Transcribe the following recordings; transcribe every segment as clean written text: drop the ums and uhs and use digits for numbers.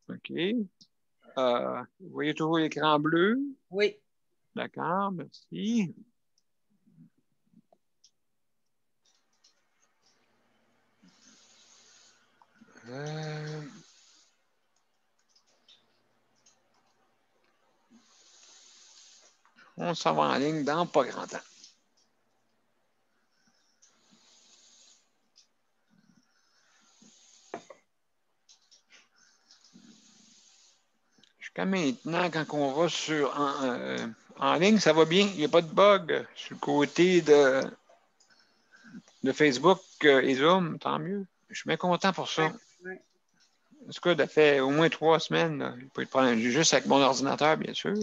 OK. Vous voyez toujours l'écran bleu? Oui. D'accord, merci. On s'en va en ligne dans pas grand temps. Jusqu'à maintenant, quand on va en ligne, ça va bien. Il n'y a pas de bug sur le côté de Facebook et Zoom, tant mieux. Je suis bien content pour ça. Ouais. En tout cas, ça fait au moins 3 semaines. Là. Il peut être problème. Juste avec mon ordinateur, bien sûr.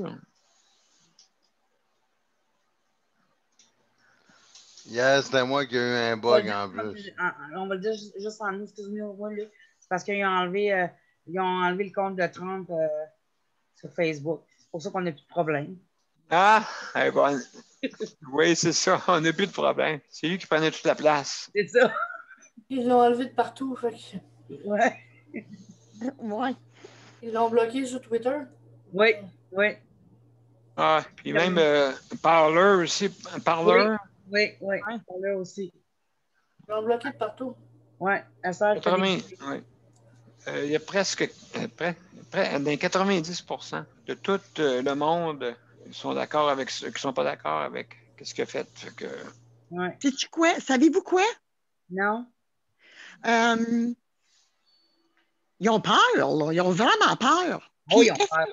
Yes, c'était moi qui ai eu un bug en plus. On va le dire juste en nous, excusez-moi, c'est parce qu'ils ont enlevé le compte de Trump sur Facebook. C'est pour ça qu'on n'a plus de problème. Ah, elle est bonne. Oui, c'est ça. On n'a plus de problème. C'est lui qui prenait toute la place. C'est ça. Ils l'ont enlevé de partout. Fait que... Ouais. Ouais. Ils l'ont bloqué sur Twitter. Oui, oui. Ah, puis même Parler aussi. Parler. Oui. Parler aussi. Ils l'ont bloqué de partout. Oui, à ça, il y a presque dans 90% de tout le monde qui sont d'accord avec ceux qui ne sont pas d'accord avec ce qu'il a fait. Ouais. Sais-tu quoi? Savez-vous quoi? Non. Ils ont peur, là. Ils ont vraiment peur. Ils ont peur.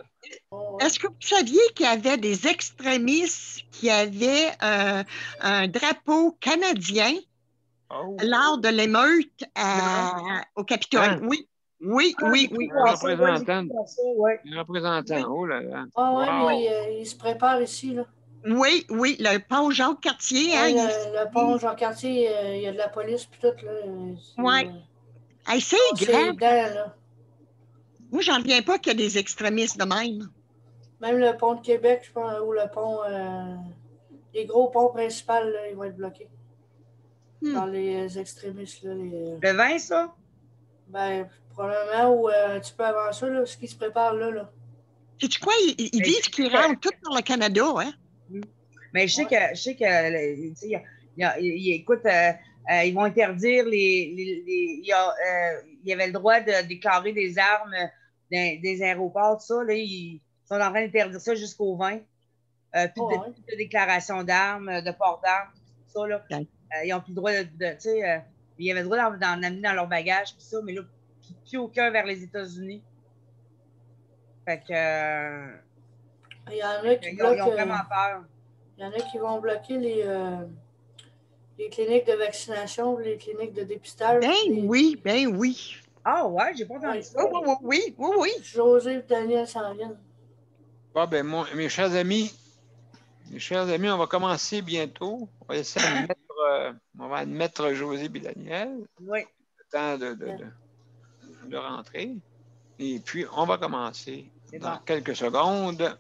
Est-ce que vous saviez qu'il y avait des extrémistes qui avaient un drapeau canadien lors de l'émeute au Capitole? Hein? Oui. Un représentant. Oh là là. Ah oui, mais il se prépare ici, là. Oui, le pont Jacques-Cartier. Ouais, le pont Jacques-Cartier, il y a de la police puis tout, là. Oui. C'est grave. Là. Moi, j'en reviens pas qu'il y a des extrémistes de même. Même le pont de Québec, je pense, ou le pont... les gros ponts principaux, là, ils vont être bloqués. Par les extrémistes, là. Le 20, ça? Ben, probablement, ou un petit peu avant ça, là, ce qui se prépare là. Sais-tu quoi? Ils disent qu'ils rentrent tout dans le Canada, hein? Mais je sais que écoute, ils vont interdire il y avait le droit de déclarer des armes des aéroports, tout ça, là, ils sont en train d'interdire ça jusqu'au 20. Plus de déclaration d'armes, de port d'armes, tout ça, là. Ils n'ont plus le droit ils avaient le droit d'en amener dans leur bagage, tout ça, mais là, plus aucun vers les États-Unis. Fait que... il y en a qui bloquent, ils ont vraiment peur. Il y en a qui vont bloquer les cliniques de vaccination, les cliniques de dépistage. Ben oui. Ah ouais, j'ai pas entendu ça. Oui. José et Daniel s'en viennent. Bon, ben, mes chers amis, on va commencer bientôt. On va essayer on va admettre José et Daniel. Oui. Le temps de rentrer. Et puis, on va commencer dans quelques secondes.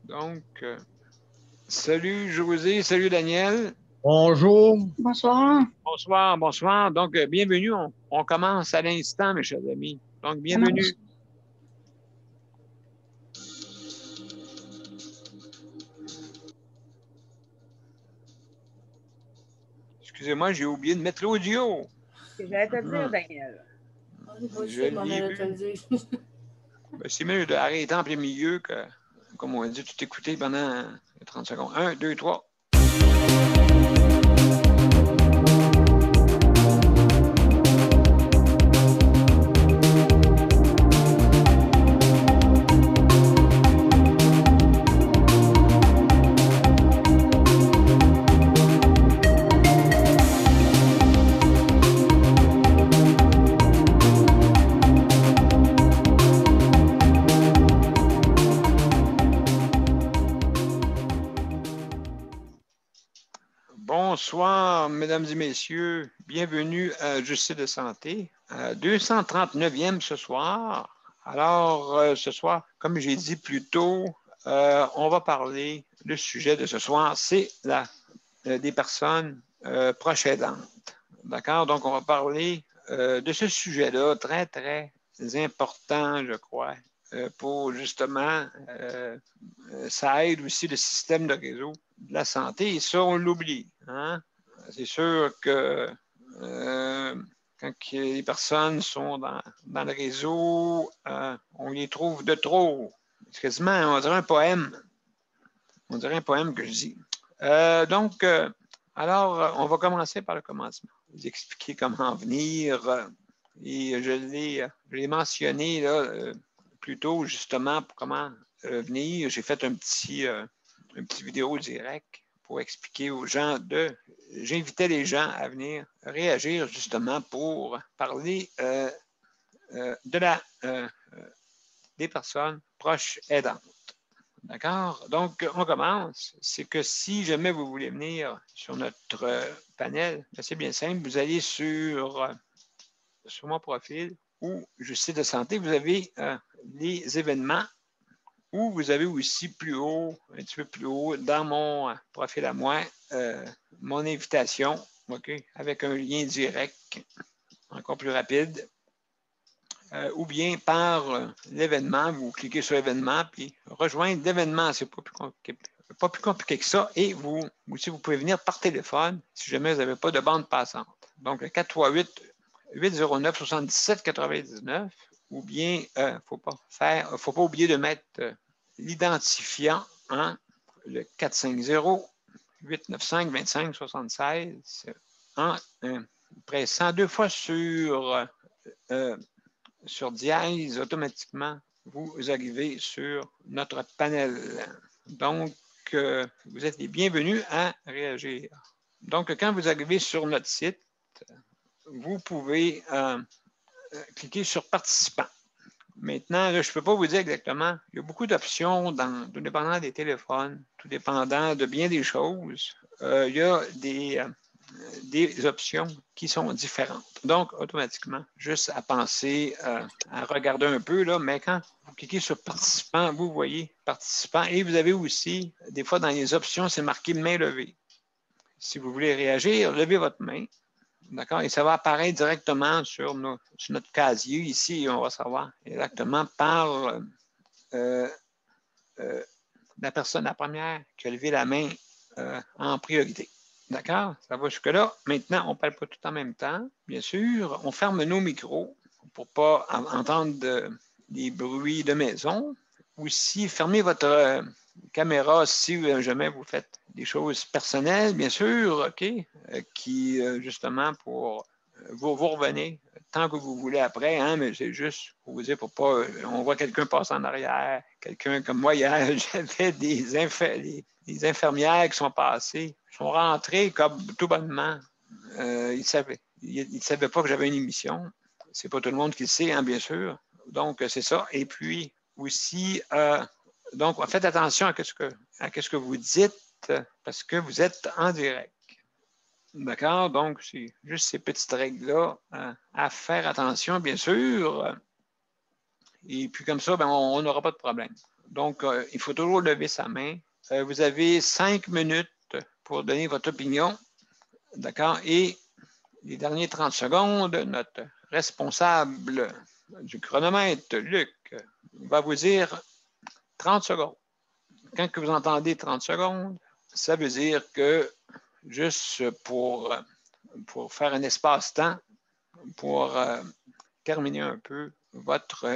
Donc, salut José, salut Daniel. Bonjour. Bonsoir. Donc, bienvenue. On commence à l'instant, mes chers amis. Donc, bienvenue. Excusez-moi, j'ai oublié de mettre l'audio. J'allais te dire, Daniel. C'est mieux d'arrêter en plein milieu que, comme on a dit, tout écouter pendant 30 secondes. 1, 2, 3. Bonsoir, mesdames et messieurs. Bienvenue à Justice de santé, 239e ce soir. Alors, ce soir, comme j'ai dit plus tôt, on va parler, le sujet de ce soir, c'est des personnes proches aidantes. D'accord? Donc, on va parler de ce sujet-là, très, très important, je crois, pour justement, ça aide aussi le système de réseau de la santé, et ça, on l'oublie. Hein? C'est sûr que quand les personnes sont dans le réseau, on les trouve de trop. C'est quasiment, on dirait un poème. On dirait un poème que je dis. Donc, alors, on va commencer par le commencement. Vous expliquer comment venir. Et je l'ai mentionné là, plus tôt, justement, pour comment venir. J'ai fait un petit vidéo direct pour expliquer aux gens j'invitais les gens à venir réagir justement pour parler des personnes proches aidantes. D'accord? Donc, on commence. C'est que si jamais vous voulez venir sur notre panel, c'est bien simple. Vous allez sur mon profil ou Justice de santé, vous avez les événements ou vous avez aussi plus haut, un petit peu plus haut, dans mon profil à moi, mon invitation, OK, avec un lien direct, encore plus rapide. Ou bien par l'événement, vous cliquez sur l'événement, puis rejoindre l'événement, c'est pas plus compliqué que ça. Et vous aussi, vous pouvez venir par téléphone si jamais vous n'avez pas de bande passante. Donc, le 438-809-7799, ou bien, il ne faut pas oublier de mettre l'identifiant, hein, le 450-895-2576, en pressant 2 fois sur dièse, automatiquement, vous arrivez sur notre panel. Donc, vous êtes les bienvenus à réagir. Donc, quand vous arrivez sur notre site, vous pouvez cliquer sur participants. Maintenant, là, je ne peux pas vous dire exactement. Il y a beaucoup d'options tout dépendant des téléphones, tout dépendant de bien des choses. Il y a des options qui sont différentes. Donc, automatiquement, juste à penser, à regarder un peu, là, mais quand vous cliquez sur participant, vous voyez participant et vous avez aussi, des fois dans les options, c'est marqué main levée. Si vous voulez réagir, levez votre main. D'accord? Et ça va apparaître directement sur notre casier ici. On va savoir exactement par la personne, la première, qui a levé la main en priorité. D'accord? Ça va jusque-là. Maintenant, on ne parle pas tout en même temps, bien sûr. On ferme nos micros pour ne pas entendre des bruits de maison. Aussi, fermez votre caméra si jamais vous faites des choses personnelles, bien sûr, OK? Qui, justement, pour vous revenez tant que vous voulez après, hein, mais c'est juste pour vous dire, pour pas, on voit quelqu'un passer en arrière, quelqu'un comme moi hier, j'avais des infirmières qui sont passées, sont rentrées comme tout bonnement. Ils ne savaient pas que j'avais une émission. C'est pas tout le monde qui le sait, hein, bien sûr. Donc, c'est ça. Et puis, aussi, donc, faites attention à ce que vous dites parce que vous êtes en direct. D'accord? Donc, c'est juste ces petites règles-là à faire attention, bien sûr. Et puis, comme ça, on n'aura pas de problème. Donc, il faut toujours lever sa main. Vous avez 5 minutes pour donner votre opinion. D'accord? Et les derniers 30 secondes, notre responsable du chronomètre, Luc, va vous dire 30 secondes. Quand que vous entendez 30 secondes, ça veut dire que juste pour faire un espace-temps, pour terminer un peu votre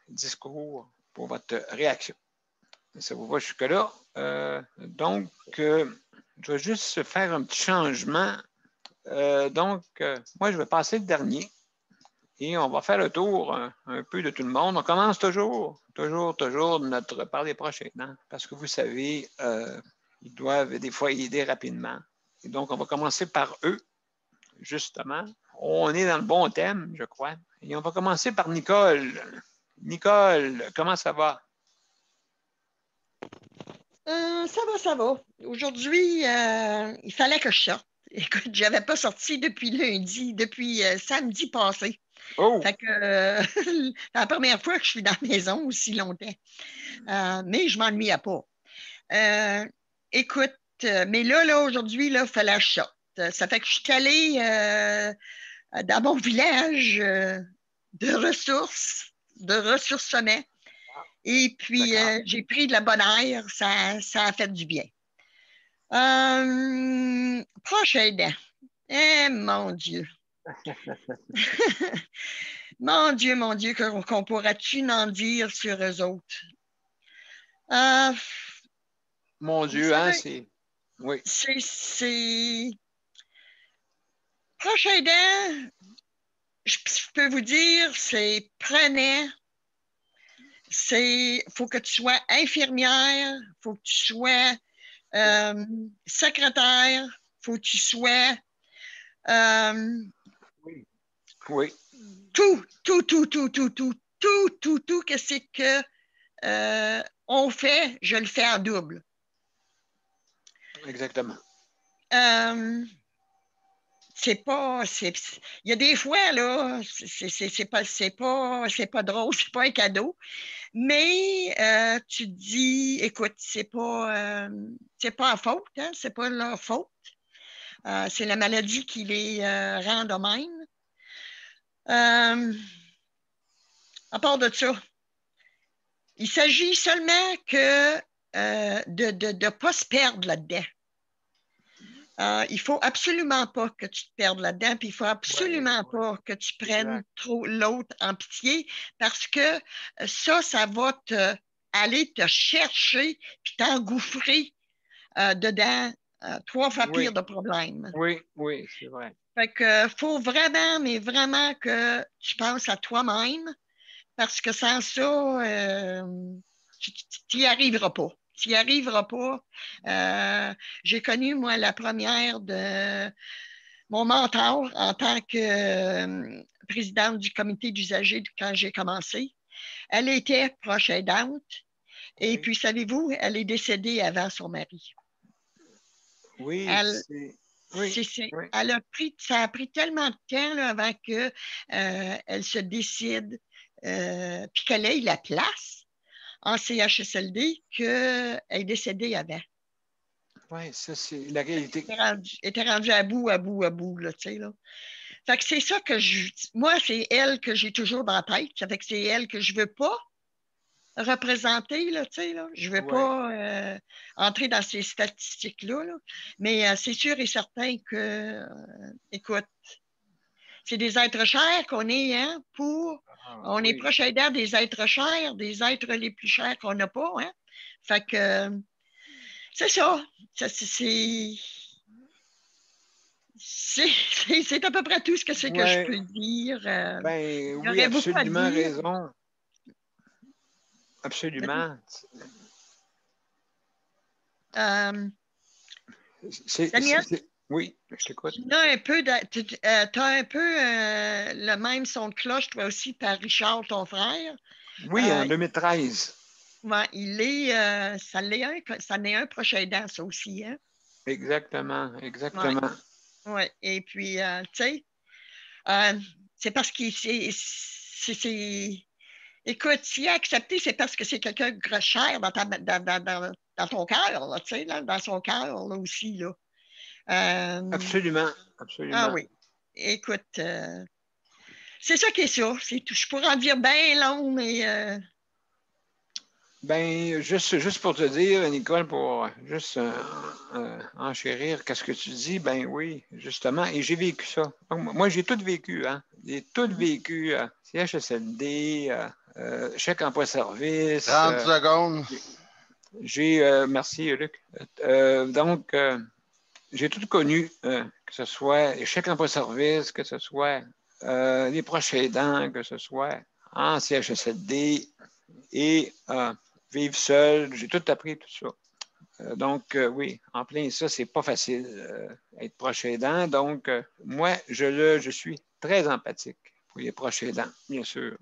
discours, pour votre réaction. Ça vous va jusque-là? Donc, je vais juste faire un petit changement. Donc, moi, je vais passer le dernier et on va faire le tour un peu de tout le monde. On commence toujours de notre par les proches aidants, parce que vous savez, ils doivent des fois aider rapidement. Et donc, on va commencer par eux, justement. On est dans le bon thème, je crois. Et on va commencer par Nicole. Nicole, comment ça va? Ça va. Aujourd'hui, il fallait que je sorte. Écoute, je n'avais pas sorti depuis samedi passé. Oh! Fait que c'est la première fois que je suis dans la maison aussi longtemps. Mais je ne m'ennuyais pas. Écoute, mais là aujourd'hui, il fallait que je sorte. Ça fait que je suis allée dans mon village de ressourcement. Et puis, j'ai pris de la bonne air, ça a fait du bien. Proche aidant. Eh, mon Dieu. Mon Dieu, qu'on pourra-tu en dire sur eux autres? Mon Dieu, hein, c'est... Oui. C'est... Proche aidant, je peux vous dire, c'est prenant. Faut que tu sois infirmière, faut que tu sois secrétaire, faut que tu sois oui. Oui. tout, qu'est-ce que on fait, je le fais en double. Exactement. Il y a des fois, là, c'est pas drôle, c'est pas un cadeau, mais tu te dis, écoute, c'est pas en faute, hein, c'est pas leur faute. C'est la maladie qui les rend de même. À part de ça, il s'agit seulement que de ne pas se perdre là-dedans. Il ne faut absolument pas que tu te perdes là-dedans, puis il ne faut absolument pas que tu prennes trop l'autre en pitié, parce que ça va aller te chercher puis t'engouffrer dedans 3 fois pire de problèmes. Oui, c'est vrai. Fait que faut vraiment, mais vraiment que tu penses à toi-même, parce que sans ça, tu n'y arriveras pas. Tu n'y arriveras pas. J'ai connu, moi, la première de mon mentor en tant que présidente du comité d'usagers quand j'ai commencé. Elle était proche aidante. Et puis, savez-vous, elle est décédée avant son mari. Oui, ça a pris tellement de temps là, avant qu'elle se décide puis qu'elle ait la place en CHSLD qu'elle est décédée avant. Oui, ça, c'est la réalité. Elle était rendue à bout, là, tu sais, là. Fait que c'est ça que moi, c'est elle que j'ai toujours dans la tête. Ça fait que c'est elle que je veux pas représenter, là, tu sais, là. Je veux pas entrer dans ces statistiques-là, là. Mais c'est sûr et certain que, écoute, c'est des êtres chers qu'on est, hein, on est proche aidant des êtres chers, des êtres les plus chers qu'on n'a pas, hein. Fait que, c'est ça. C'est à peu près tout ce que que je peux dire. Oui, absolument raison. Absolument. Oui, je t'écoute. Tu as un peu, le même son de cloche, toi aussi, par Richard, ton frère. Oui, en 2013. Ouais, ça n'est un proche aidant, ça aussi, hein? Exactement. Ouais. Et puis, tu sais, c'est parce qu'il écoute, s'il a accepté, c'est parce que c'est quelqu'un de cher dans ton cœur, tu sais, dans son cœur, là aussi, là. Absolument. Ah oui. Écoute, c'est ça qui est ça. C'est tout. Je pourrais en dire bien long, mais... juste pour te dire, Nicole, pour juste enchérir qu'est-ce que tu dis, ben oui, justement, et j'ai vécu ça. Moi, j'ai tout vécu, hein. J'ai tout vécu, CHSLD, chèque emploi-service. 30 secondes. Merci, Luc. Donc, j'ai tout connu, que ce soit les chèques emploi-service, que ce soit les proches aidants, que ce soit en CHSLD et vivre seul. J'ai tout appris, tout ça. Donc, oui, en plein ça, c'est pas facile être proche aidant. Donc, moi, je suis très empathique pour les proches aidants, bien sûr.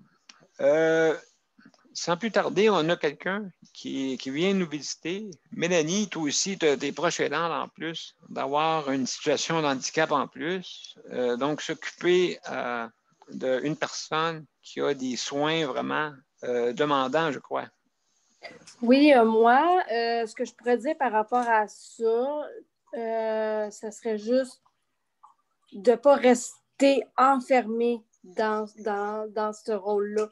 Sans plus tarder, on a quelqu'un qui vient nous visiter. Mélanie, toi aussi, tu as des proches aidants en plus, d'avoir une situation de handicap en plus. Donc, s'occuper d'une personne qui a des soins vraiment demandants, je crois. Oui, moi, ce que je pourrais dire par rapport à ça, ça serait juste de ne pas rester es enfermé dans ce rôle-là.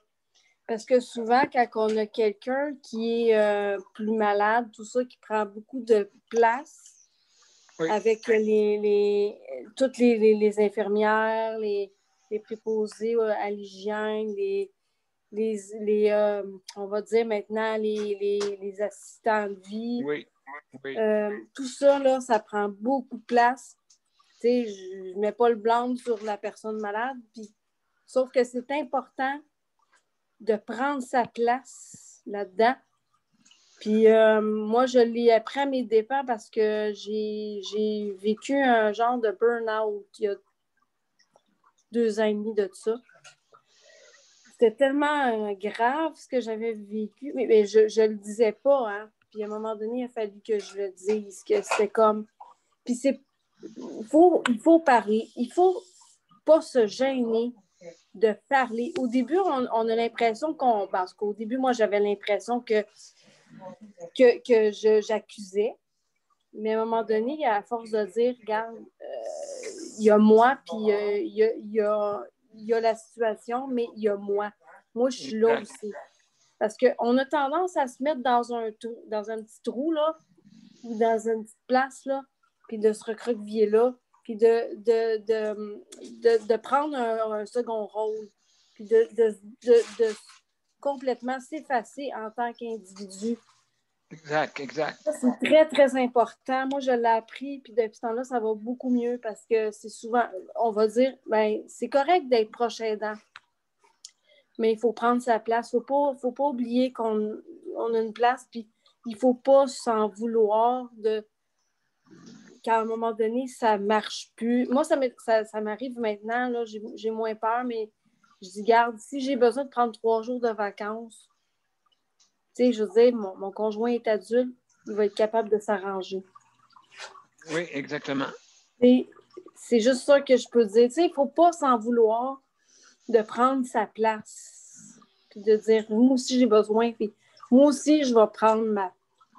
Parce que souvent, quand on a quelqu'un qui est plus malade, tout ça, qui prend beaucoup de place avec toutes les infirmières, les préposés à l'hygiène, on va dire maintenant les assistants de vie. Oui. Tout ça, là, ça prend beaucoup de place. Tu sais, je ne mets pas le blâme sur la personne malade. Sauf que c'est important de prendre sa place là-dedans. Puis moi, je l'ai appris à mes dépens parce que j'ai vécu un genre de burn-out il y a 2 ans et demi de ça. C'était tellement grave ce que j'avais vécu, mais je ne le disais pas, hein. Puis à un moment donné, il a fallu que je le dise, que c'était comme... Puis il faut parler, il faut pas se gêner de parler. Au début, on a l'impression parce qu'au début, moi, j'avais l'impression que j'accusais. Mais à un moment donné, à force de dire, regarde, il y a moi, puis il y a la situation, mais il y a moi. Moi, je suis là aussi. Parce qu'on a tendance à se mettre dans un petit trou, là, ou dans une petite place, là, puis de se recroqueviller là, puis de prendre un second rôle, puis de complètement s'effacer en tant qu'individu. Exact. Ça, c'est très, très important. Moi, je l'ai appris, puis depuis ce temps-là, ça va beaucoup mieux parce que c'est souvent, on va dire, ben c'est correct d'être proche aidant, mais il faut prendre sa place. Il ne faut pas oublier qu'on a une place, puis il ne faut pas s'en vouloir qu'à un moment donné, ça ne marche plus. Moi, ça m'arrive maintenant, là, j'ai moins peur, mais je dis, garde, si j'ai besoin de prendre 3 jours de vacances, tu sais, je veux dire, mon conjoint est adulte, il va être capable de s'arranger. Oui, exactement. C'est juste ça que je peux dire. Tu sais, il ne faut pas s'en vouloir de prendre sa place, puis de dire, moi aussi, j'ai besoin, puis moi aussi, je vais prendre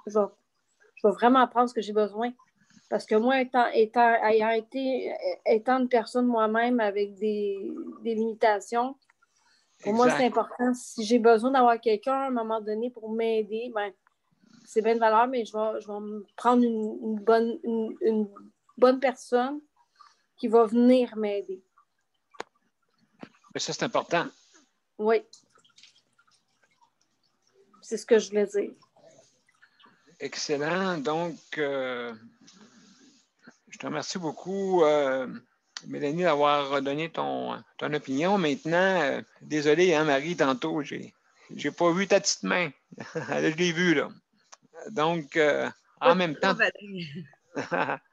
je vais vraiment prendre ce que j'ai besoin. Parce que moi, étant une personne moi-même avec des limitations, pour moi, c'est important. Si j'ai besoin d'avoir quelqu'un à un moment donné pour m'aider, ben, c'est bien de valeur, mais je vais me prendre une bonne personne qui va venir m'aider. Mais ça, c'est important. Oui. C'est ce que je voulais dire. Excellent. Donc, je te remercie beaucoup, Mélanie, d'avoir donné ton opinion. Maintenant, désolé, hein, Marie, tantôt, j'ai pas vu ta petite main. Je l'ai vue, là. Donc, en même temps...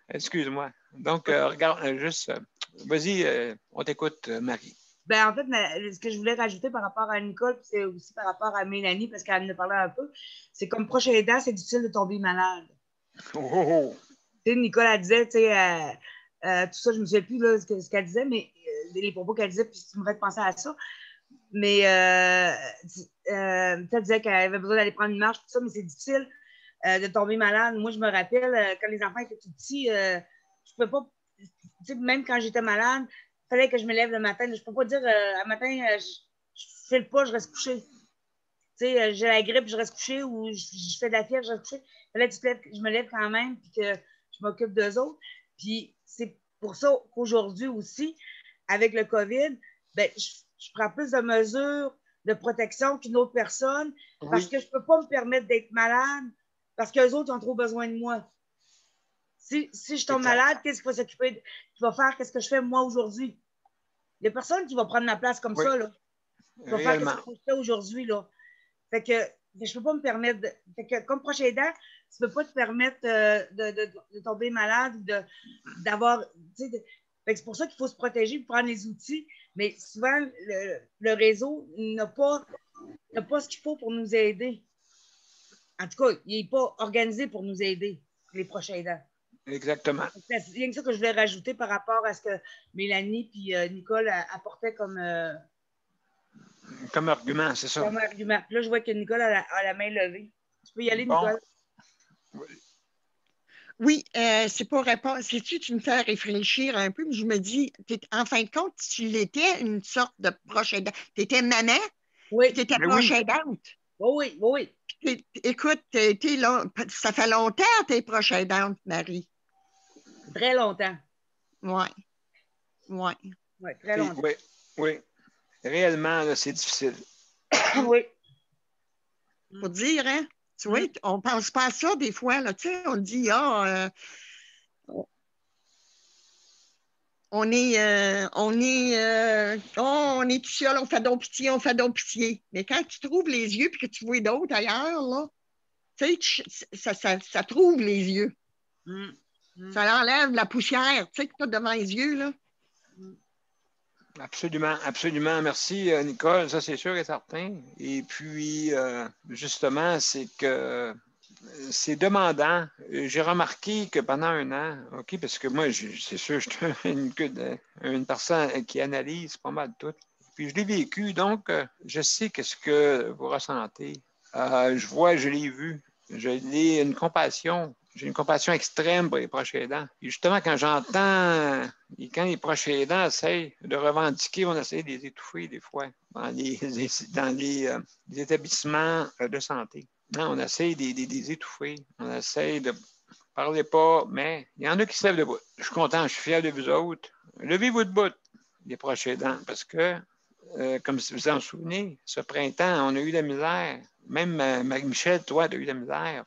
Excuse-moi. Donc, regarde, juste... vas-y, on t'écoute, Marie. Ben, en fait, ce que je voulais rajouter par rapport à Nicole, puis c'est aussi par rapport à Mélanie, parce qu'elle en a parlé un peu, c'est comme proche aidant, c'est difficile de tomber malade. Oh. Tu sais, Nicole, elle disait, tu sais, tout ça, je ne me souviens plus là, ce qu'elle disait, mais les propos qu'elle disait, puis tu me fais penser à ça. Mais elle disait qu'elle avait besoin d'aller prendre une marche, tout ça, mais c'est difficile de tomber malade. Moi, je me rappelle, quand les enfants étaient tout petits, je ne pouvais pas, tu sais, même quand j'étais malade, il fallait que je me lève le matin. Je ne peux pas dire, un matin, je ne file pas, je reste couchée. Tu sais, j'ai la grippe, je reste couchée, ou je fais de la fièvre, je reste couchée. Il fallait que je me lève quand même, puis que je m'occupe d'eux autres. Puis c'est pour ça qu'aujourd'hui aussi, avec le COVID, ben, je prends plus de mesures de protection qu'une autre personne parce que je ne peux pas me permettre d'être malade parce qu'eux autres ont trop besoin de moi. Si je tombe malade, qu'est-ce qu'il va s'occuper? Qui va faire qu'est-ce que je fais moi aujourd'hui? Il n'y a personne qui va prendre ma place comme ça. Là. Qui va faire qu'est-ce que je fais aujourd'hui. Là. Fait que je ne peux pas me permettre. Fait que, comme proche aidant, tu ne peux pas te permettre de tomber malade ou d'avoir. C'est pour ça qu'il faut se protéger et prendre les outils. Mais souvent, le réseau n'a pas ce qu'il faut pour nous aider. En tout cas, il n'est pas organisé pour nous aider, les proches aidants. Exactement. C'est rien que ça que je voulais rajouter par rapport à ce que Mélanie et Nicole apportaient comme argument, c'est ça. Comme argument. Là, je vois que Nicole a la main levée. Tu peux y aller, Nicole. Oui, c'est pour répondre. Sais-tu, tu me fais réfléchir un peu, mais je me dis, en fin de compte, tu l'étais une sorte de proche aidante. Tu étais maman, Oui, tu étais Mais proche oui, aidante. oui, oui, oui. Écoute, t'as été là, ça fait longtemps que tu es proche aidante, Marie. Très longtemps. Oui, oui. Oui, très longtemps. oui, oui. Réellement, là, c'est difficile. Oui. Faut dire, hein? Tu vois, on pense pas à ça des fois, là. Tu sais, on dit, on est tout seul, on fait donc pitié, on fait donc pitié. Mais quand tu trouves les yeux puis que tu vois d'autres ailleurs, là, tu sais, ça trouve les yeux. Ça enlève la poussière, tu sais, que tu as devant les yeux, là. Absolument, absolument. Merci, Nicole. Ça, c'est sûr et certain. Et puis, justement, c'est que c'est demandant. J'ai remarqué que pendant un an, OK, parce que moi, c'est sûr, je suis une personne qui analyse pas mal tout. Puis je l'ai vécu, donc je sais qu'est-ce que vous ressentez. Je l'ai vu. J'ai une compassion extrême pour les proches aidants. Et justement, quand les proches aidants essayent de revendiquer, on essaie de les étouffer des fois dans les établissements de santé. Non, on essaie de les étouffer. On essaie de parler pas, mais il y en a qui se lèvent debout. Je suis content, je suis fier de vous autres. Levez-vous debout, les proches aidants, parce que, comme si vous vous en souvenez, ce printemps, on a eu de la misère. Même Marie-Michel, toi, tu as eu de la misère.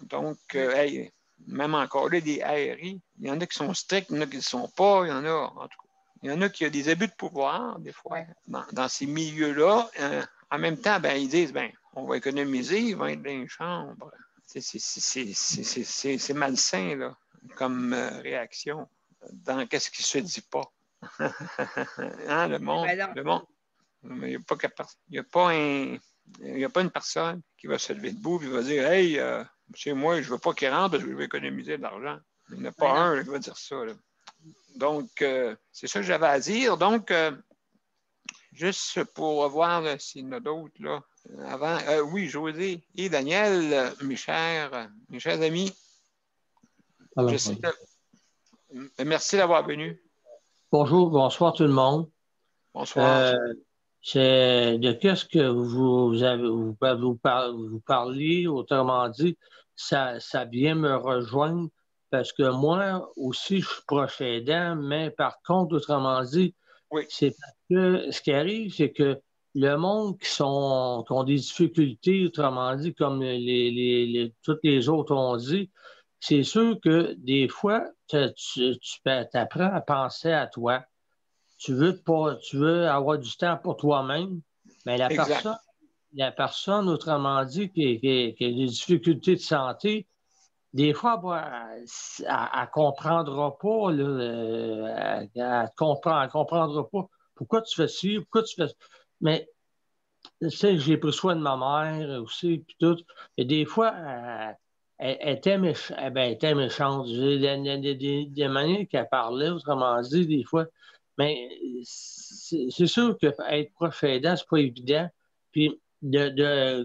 Donc, hey, même encore là, des ARI, il y en a qui sont stricts, il y en a qui ne le sont pas, il y en a, en tout cas. Il y en a qui ont des abus de pouvoir, des fois, dans ces milieux-là. En même temps, ben, ils disent, ben, on va économiser, ils vont être dans les chambres. C'est malsain, là, comme réaction. Dans qu'est-ce qui se dit pas. Hein, le monde. Il n'y a pas une personne qui va se lever debout et va dire, hey, moi, je ne veux pas qu'il rentre parce que je veux économiser de l'argent. Il n'y en a pas un là, qui va dire ça. Là. Donc, c'est ça que j'avais à dire. Donc, juste pour voir s'il y en a d'autres, là, avant. Oui, José et Daniel, mes chers amis, Alors, merci d'avoir venu. bonjour, bonsoir tout le monde. Bonsoir. C'est de qu'est-ce que vous parliez, autrement dit, ça vient me rejoindre parce que moi aussi, je suis proche aidant, mais par contre, autrement dit, oui. C'est parce que ce qui arrive, c'est que le monde qui ont des difficultés, autrement dit, comme toutes les autres ont dit, c'est sûr que des fois, tu apprends à penser à toi. Tu veux avoir du temps pour toi-même, mais la personne, autrement dit, qui a des difficultés de santé, des fois, elle ne comprendra pas, là, elle comprendra pas pourquoi tu fais ci, pourquoi tu fais ça. Mais tu sais, j'ai pris soin de ma mère aussi, puis tout. Et des fois, elle était méchante. J'ai des manières qu'elle parlait, autrement dit, des fois. Mais c'est sûr qu'être proche aidant, c'est pas évident. Puis,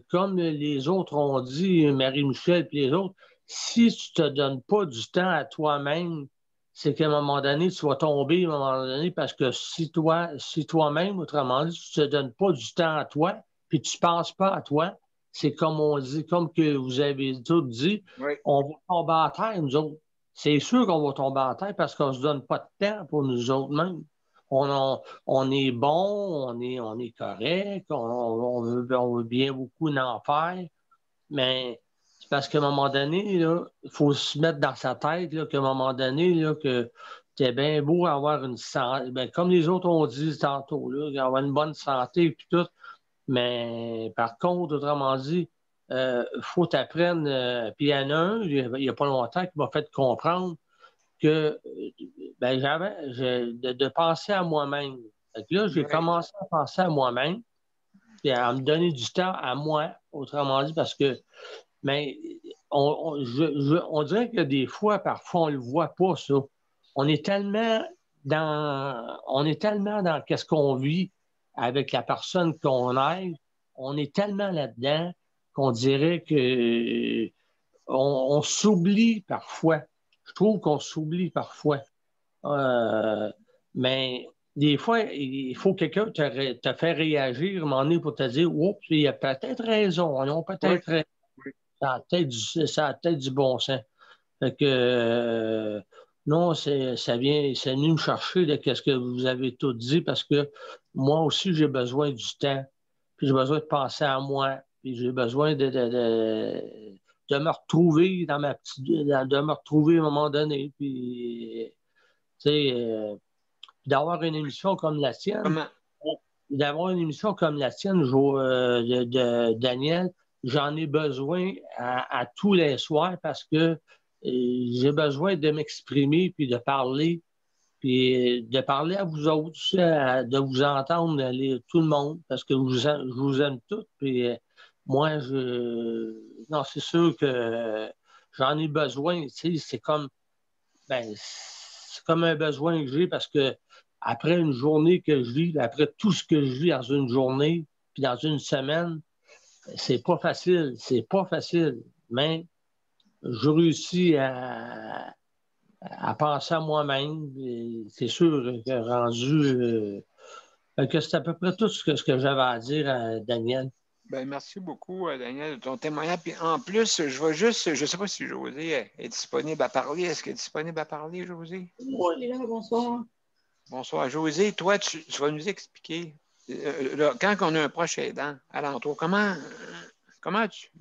comme les autres ont dit, Marie-Michel et les autres, si tu te donnes pas du temps à toi-même, c'est qu'à un moment donné, tu vas tomber à un moment donné parce que si toi-même, autrement dit, tu ne te donnes pas du temps à toi, puis tu ne penses pas à toi, c'est comme on dit, comme que vous avez tous dit, on va tomber à terre, nous autres. C'est sûr qu'on va tomber à terre parce qu'on ne se donne pas de temps pour nous autres mêmes. On est bon, on est correct, on veut bien beaucoup en faire, mais c'est parce qu'à un moment donné, il faut se mettre dans sa tête qu'à un moment donné, là, que c'est bien beau avoir une santé, ben, comme les autres ont dit tantôt, là, avoir une bonne santé et tout, mais par contre, autrement dit, faut t'apprendre. Puis il y en a un, il n'y a pas longtemps, qui m'a fait comprendre que ben, de penser à moi-même. Là, j'ai commencé à penser à moi-même, puis à me donner du temps à moi, autrement dit, parce que mais on dirait que des fois, parfois, on ne le voit pas, ça. On est tellement dans qu'est-ce qu'on vit avec la personne qu'on aide, on est tellement là-dedans qu'on dirait que on s'oublie parfois. Je trouve qu'on s'oublie parfois. Mais des fois, il faut quelqu'un te faire réagir, à un moment donné, pour te dire, oups, il a peut-être raison, ils ont peut-être raison. Ça a peut-être du bon sens. Fait que, non, c'est venu me chercher de ce que vous avez tout dit, parce que moi aussi, j'ai besoin du temps, puis j'ai besoin de penser à moi, puis j'ai besoin de me retrouver de me retrouver à un moment donné, puis, tu sais, d'avoir une émission comme la tienne. Comment? D'avoir une émission comme la tienne, de Daniel, j'en ai besoin à tous les soirs, parce que j'ai besoin de m'exprimer puis de parler à vous autres, de vous entendre, tout le monde, parce que je vous aime tous. Puis moi, non, c'est sûr que j'en ai besoin. Tu sais, c'est comme un besoin que j'ai, parce que après une journée que je vis, après tout ce que je vis dans une journée, puis dans une semaine, c'est pas facile. C'est pas facile. Mais je réussis à penser à moi-même. C'est sûr que que c'est à peu près tout ce que j'avais à dire à Daniel. Ben, merci beaucoup, Daniel, de ton témoignage. Puis en plus, je ne sais pas si José est disponible à parler. Est-ce qu'elle est disponible à parler, José? Oui, il est là, bonsoir. Bonsoir. José, toi, tu vas nous expliquer, quand on a un proche aidant alentour, comment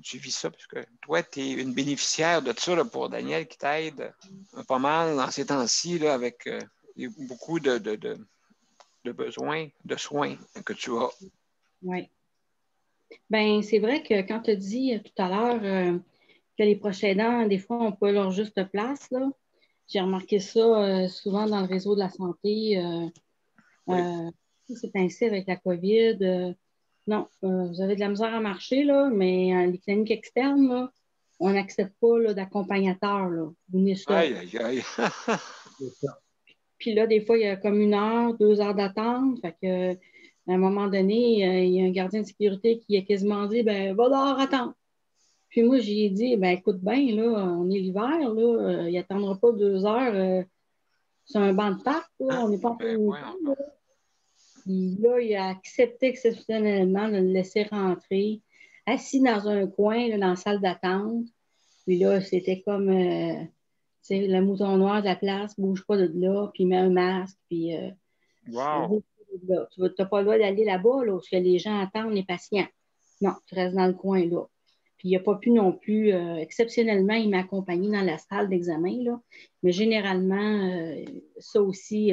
tu vis ça? Parce que toi, tu es une bénéficiaire de ça là, pour Daniel qui t'aide pas mal dans ces temps-ci là, avec beaucoup de besoins, de soins que tu as. Oui. Bien, c'est vrai que quand tu as dit tout à l'heure que les proches aidants, des fois, on peut leur juste place, là. J'ai remarqué ça souvent dans le réseau de la santé. C'est ainsi avec la COVID. Non, vous avez de la misère à marcher, là, mais les cliniques externes, là, on n'accepte pas d'accompagnateur. Vous venez seul. Aïe, aïe, aïe. Puis là, des fois, il y a comme 1 heure, 2 heures d'attente. Fait que, à un moment donné, il y a un gardien de sécurité qui a quasiment dit, ben, va dehors, attends. Puis moi, j'ai dit, ben, écoute bien, là, on est l'hiver, là, il n'attendra pas 2 heures sur un banc de parc, là, on n'est pas en plein hiver, là. Puis là, il a accepté exceptionnellement de le laisser rentrer, assis dans un coin, là, dans la salle d'attente. Puis là, c'était comme, tu sais, le mouton noir de la place, bouge pas de là, puis mets un masque, puis Wow. tu n'as pas le droit d'aller là-bas, là, parce que les gens attendent, les patients. Non, tu restes dans le coin, là. Puis il n'a pas pu non plus, exceptionnellement, il m'a accompagné dans la salle d'examen, là. Mais généralement, ça aussi,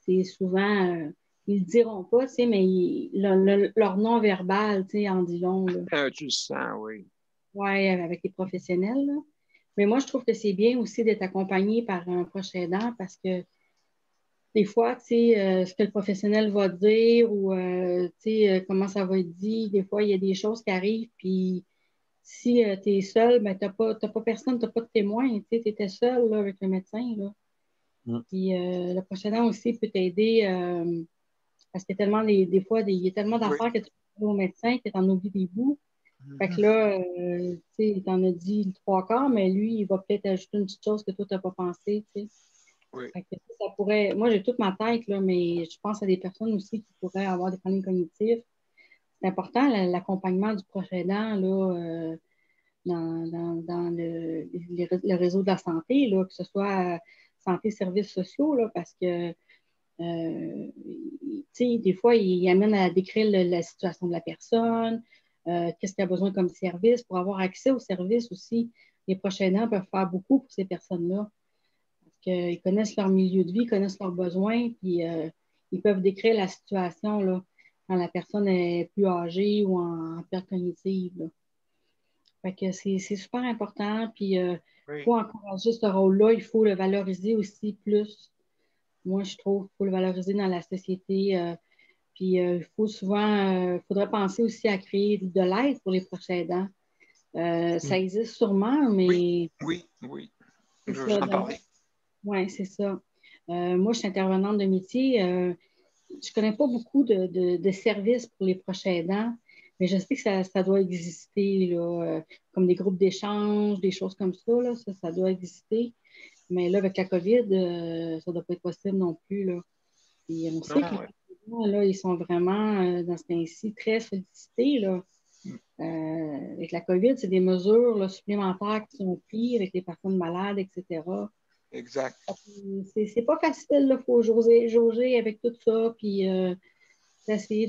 c'est souvent, ils ne le diront pas, tu sais, mais leur non-verbal, tu sais, en dit long, là. Tu le sens, oui. Oui, avec les professionnels, là. Mais moi, je trouve que c'est bien aussi d'être accompagné par un proche aidant, parce que des fois, tu sais, ce que le professionnel va dire ou, tu sais, comment ça va être dit, des fois, il y a des choses qui arrivent, puis si tu es seul, ben, tu n'as pas personne, tu n'as pas de témoin, tu sais, étais seul là, avec le médecin, là. Puis le proche aidant aussi peut t'aider, parce qu'il y a tellement, des fois, il y a tellement d'affaires que tu peux au médecin que tu en oublies des bouts. Fait que là, tu sais, il t'en a dit 3/4, mais lui, il va peut-être ajouter une petite chose que toi, tu n'as pas pensé, tu sais. Oui. Fait que ça pourrait... Moi, j'ai toute ma tête, là, mais je pense à des personnes aussi qui pourraient avoir des problèmes cognitifs. C'est important, l'accompagnement du proche aidant, là, dans le réseau de la santé, là, que ce soit santé, services sociaux, là, parce que tu sais, des fois, il amène à décrire la situation de la personne, qu'est-ce qu'il a besoin comme service. Pour avoir accès aux services aussi, les proches aidants peuvent faire beaucoup pour ces personnes-là. Parce qu'ils connaissent leur milieu de vie, ils connaissent leurs besoins, puis ils peuvent décrire la situation là, quand la personne est plus âgée ou en perte cognitive. Là. Fait que c'est super important, puis il faut encourager ce rôle-là, il faut le valoriser aussi plus. Moi, je trouve qu'il faut le valoriser dans la société. Puis il faut souvent, faudrait penser aussi à créer de l'aide pour les proches aidants. Ça existe sûrement, mais... Oui. Je veux en parler. Oui, c'est ça. Moi, je suis intervenante de métier. Je ne connais pas beaucoup de services pour les proches aidants, Mais je sais que ça doit exister, là, comme des groupes d'échange, des choses comme ça, là, ça doit exister. Mais là, avec la COVID, ça ne doit pas être possible non plus, là. Et on sait que Non, les étudiants, là, ils sont vraiment, dans ce cas-ci, très sollicités, là. Avec la COVID, c'est des mesures là, supplémentaires qui sont prises avec les personnes malades, etc. exact. C'est pas facile, il faut jauger avec tout ça, puis essayer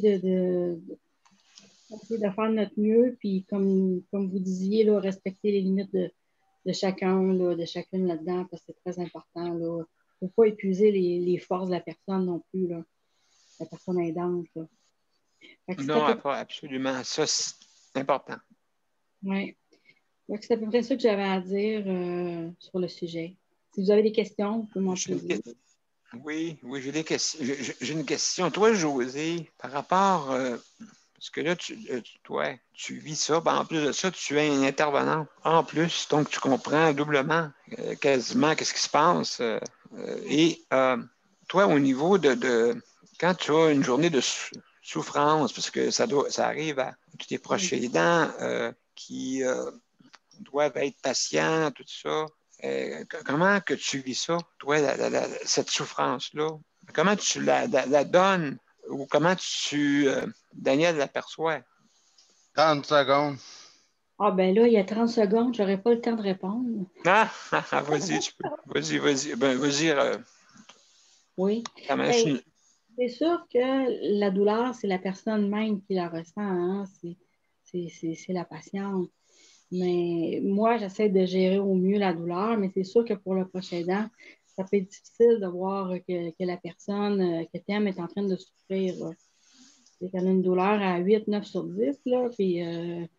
essayer de faire notre mieux, puis comme vous disiez, là, respecter les limites de chacun, là, de chacune là-dedans, parce que c'est très important. Il ne faut pas épuiser les forces de la personne non plus, là, la personne aidante. Là. Fait que c'est à Non, peu... absolument. Ça, c'est important. Ouais. Donc, c'est à peu près ça que j'avais à dire sur le sujet. Si vous avez des questions, vous pouvez m'en poser. Oui, j'ai des questions. J'ai une question. Toi, José, par rapport, parce que là, toi, tu vis ça. Ben, en plus de ça, tu es un intervenant. En plus, donc tu comprends doublement, quasiment, qu'est-ce qui se passe. Et toi, au niveau quand tu as une journée de souffrance, parce que ça arrive à tous tes proches aidants qui doivent être patients, tout ça. Comment que tu vis ça, toi, cette souffrance-là? Comment tu la donnes ou comment Daniel l'aperçoit? 30 secondes. Ah ben là, il y a 30 secondes, je n'aurai pas le temps de répondre. Vas-y, tu peux. Vas-y. Ben, vas-y. Oui. Ben, c'est sûr que la douleur, c'est la personne même qui la ressent. Hein? C'est la patiente. Mais moi, j'essaie de gérer au mieux la douleur, mais c'est sûr que pour le proche aidant, ça peut être difficile de voir que la personne que tu aimes est en train de souffrir. C'est qu'elle a une douleur à 8, 9 sur 10, là, puis elle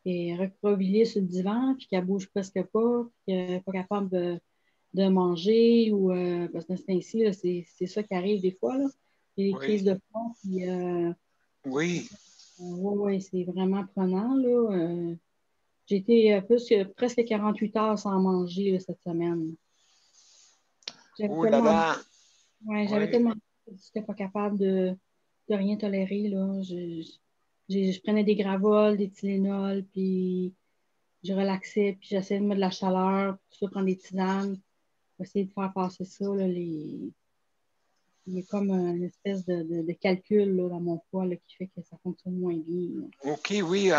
est recroquevillée sur le divan, puis qu'elle ne bouge presque pas, puis qu'elle n'est pas capable de manger, ou parce que c'est ainsi, là, c'est ça qui arrive des fois, là. Il y a des crises de fond, puis oui. Oui, c'est vraiment prenant, là. J'ai été presque 48 heures sans manger là, cette semaine. J'avais Oh là tellement, là. j'avais tellement que je n'étais pas capable de rien tolérer. Là. Je prenais des gravols, des Tylenol, puis je relaxais, puis j'essayais de mettre de la chaleur, puis ça, prendre des tisanes, pour essayer de faire passer ça. Là, il y a comme une espèce de calcul là, dans mon foie là, qui fait que ça fonctionne moins bien. Là. OK, oui,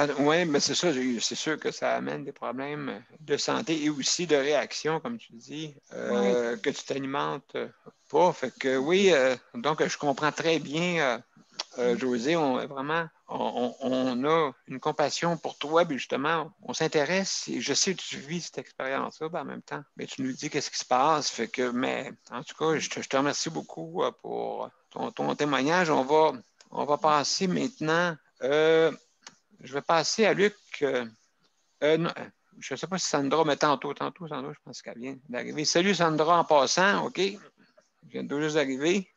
mais c'est ça, c'est sûr que ça amène des problèmes de santé et aussi de réaction, comme tu dis, que tu t'alimentes pas. Fait que oui, donc je comprends très bien, José, on a une compassion pour toi, puis justement, on s'intéresse et je sais que tu vis cette expérience-là, en même temps, mais tu nous dis qu'est-ce qui se passe. Fait que, mais en tout cas, je te remercie beaucoup pour ton témoignage. On va passer maintenant. Je vais passer à Luc. Non, je ne sais pas si Sandra, mais tantôt, Sandra, je pense qu'elle vient d'arriver. Salut Sandra en passant, OK? Je viens de juste d'arriver.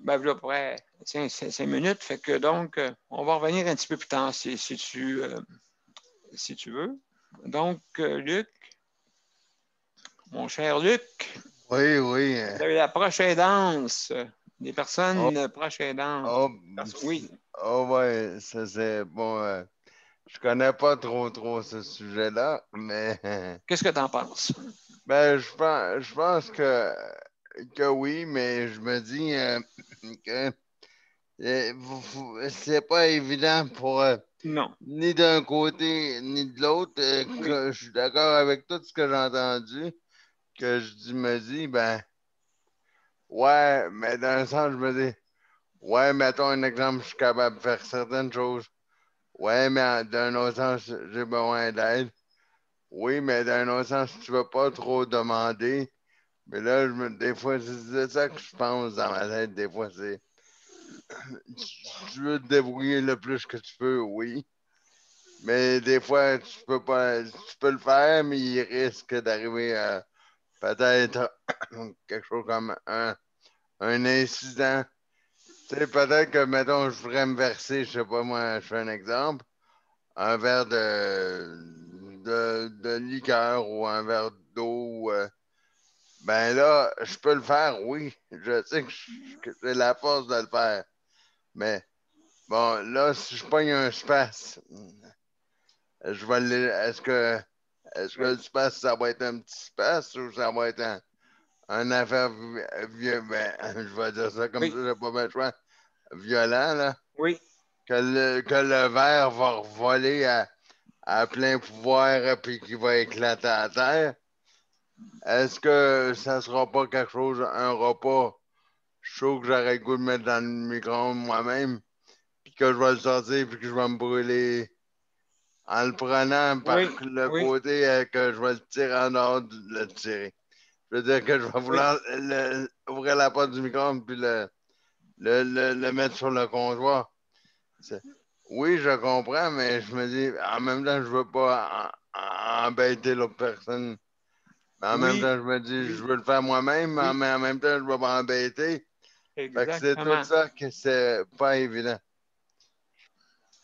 Ben, là, pour 5 minutes. Fait que donc, on va revenir un petit peu plus tard si tu veux. Donc, Luc, mon cher Luc, Oui. la prochaine danse, des personnes proches aidantes. Oh, Oui. ouais, ça c'est bon. Je connais pas trop ce sujet-là, mais Qu'est-ce que tu en penses? ben je pense que oui, mais je me dis que c'est pas évident pour Non. ni d'un côté ni de l'autre. Que je suis d'accord avec tout ce que j'ai entendu, que me dis, ben ouais, mais dans un sens, je me dis, ouais, mettons un exemple, je suis capable de faire certaines choses. Ouais, mais d'un autre sens, j'ai besoin d'aide. Oui, mais d'un autre sens, tu veux pas trop demander. Mais là, des fois, c'est ça que je pense dans ma tête. Des fois, c'est tu veux te débrouiller le plus que tu peux, oui. Mais des fois, tu peux pas. Tu peux le faire, mais il risque d'arriver à peut-être quelque chose comme un incident. Tu sais, peut-être que, mettons, je voudrais me verser, je sais pas moi, je fais un exemple, un verre de liqueur ou un verre d'eau. Ben là, je peux le faire, oui. Je sais que j'ai la force de le faire. Mais Bon, là, si je pogne un space, je vais est-ce que le space, ça va être un petit space ou ça va être un affaire vieux, ben, je vais dire ça comme ça, j'ai pas mal de choix, violent, là? Oui. Que le verre va voler à plein pouvoir puis qu'il va éclater à terre. Est-ce que ça sera pas quelque chose, un repas chaud que j'aurais le goût de mettre dans le micro-ondes moi-même, puis que je vais le sortir puis que je vais me brûler en le prenant par le côté que je vais le tirer en dehors de le tirer. Je veux dire que je vais vouloir ouvrir la porte du micro-ondes puis le mettre sur le comptoir. Oui, je comprends, mais je me dis, en même temps, je veux pas embêter l'autre personne. Mais en même temps, je me dis, je veux le faire moi-même, mais en même temps, je veux pas embêter. Fait que c'est tout ça que c'est pas évident.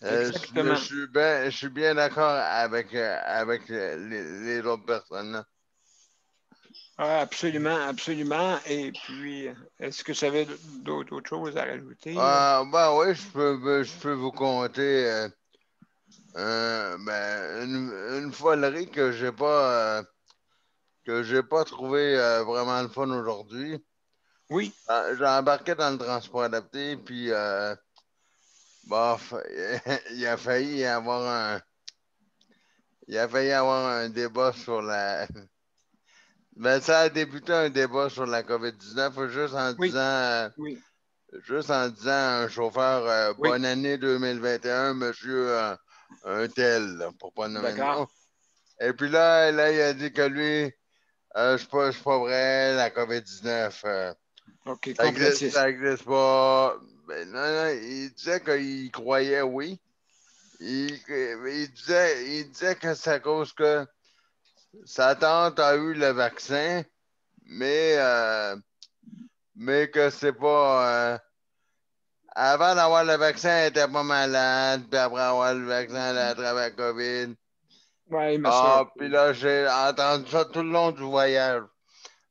Je suis bien d'accord avec les autres personnes. Là. Ah, absolument, absolument. Et puis, est-ce que vous avez d'autres choses à rajouter? Ben oui, je peux vous conter une folerie que j'ai pas trouvé vraiment le fun aujourd'hui. Oui. J'ai embarqué dans le transport adapté, puis bof, il a failli avoir un débat sur la. Ben, ça a débuté un débat sur la COVID-19 juste en disant à un chauffeur bonne année 2021, monsieur un tel, là, pour pas nommer le nom. Et puis là, il a dit que lui, c'est pas vrai, la COVID-19. OK, ça existe pas. Ben, non, il disait qu'il croyait, oui. Il disait que c'est à cause que sa tante a eu le vaccin, mais que c'est pas. Avant d'avoir le vaccin, elle était pas malade, puis après avoir le vaccin, elle a attrapé la COVID. Oui, mais ça. Puis là, j'ai entendu ça tout le long du voyage.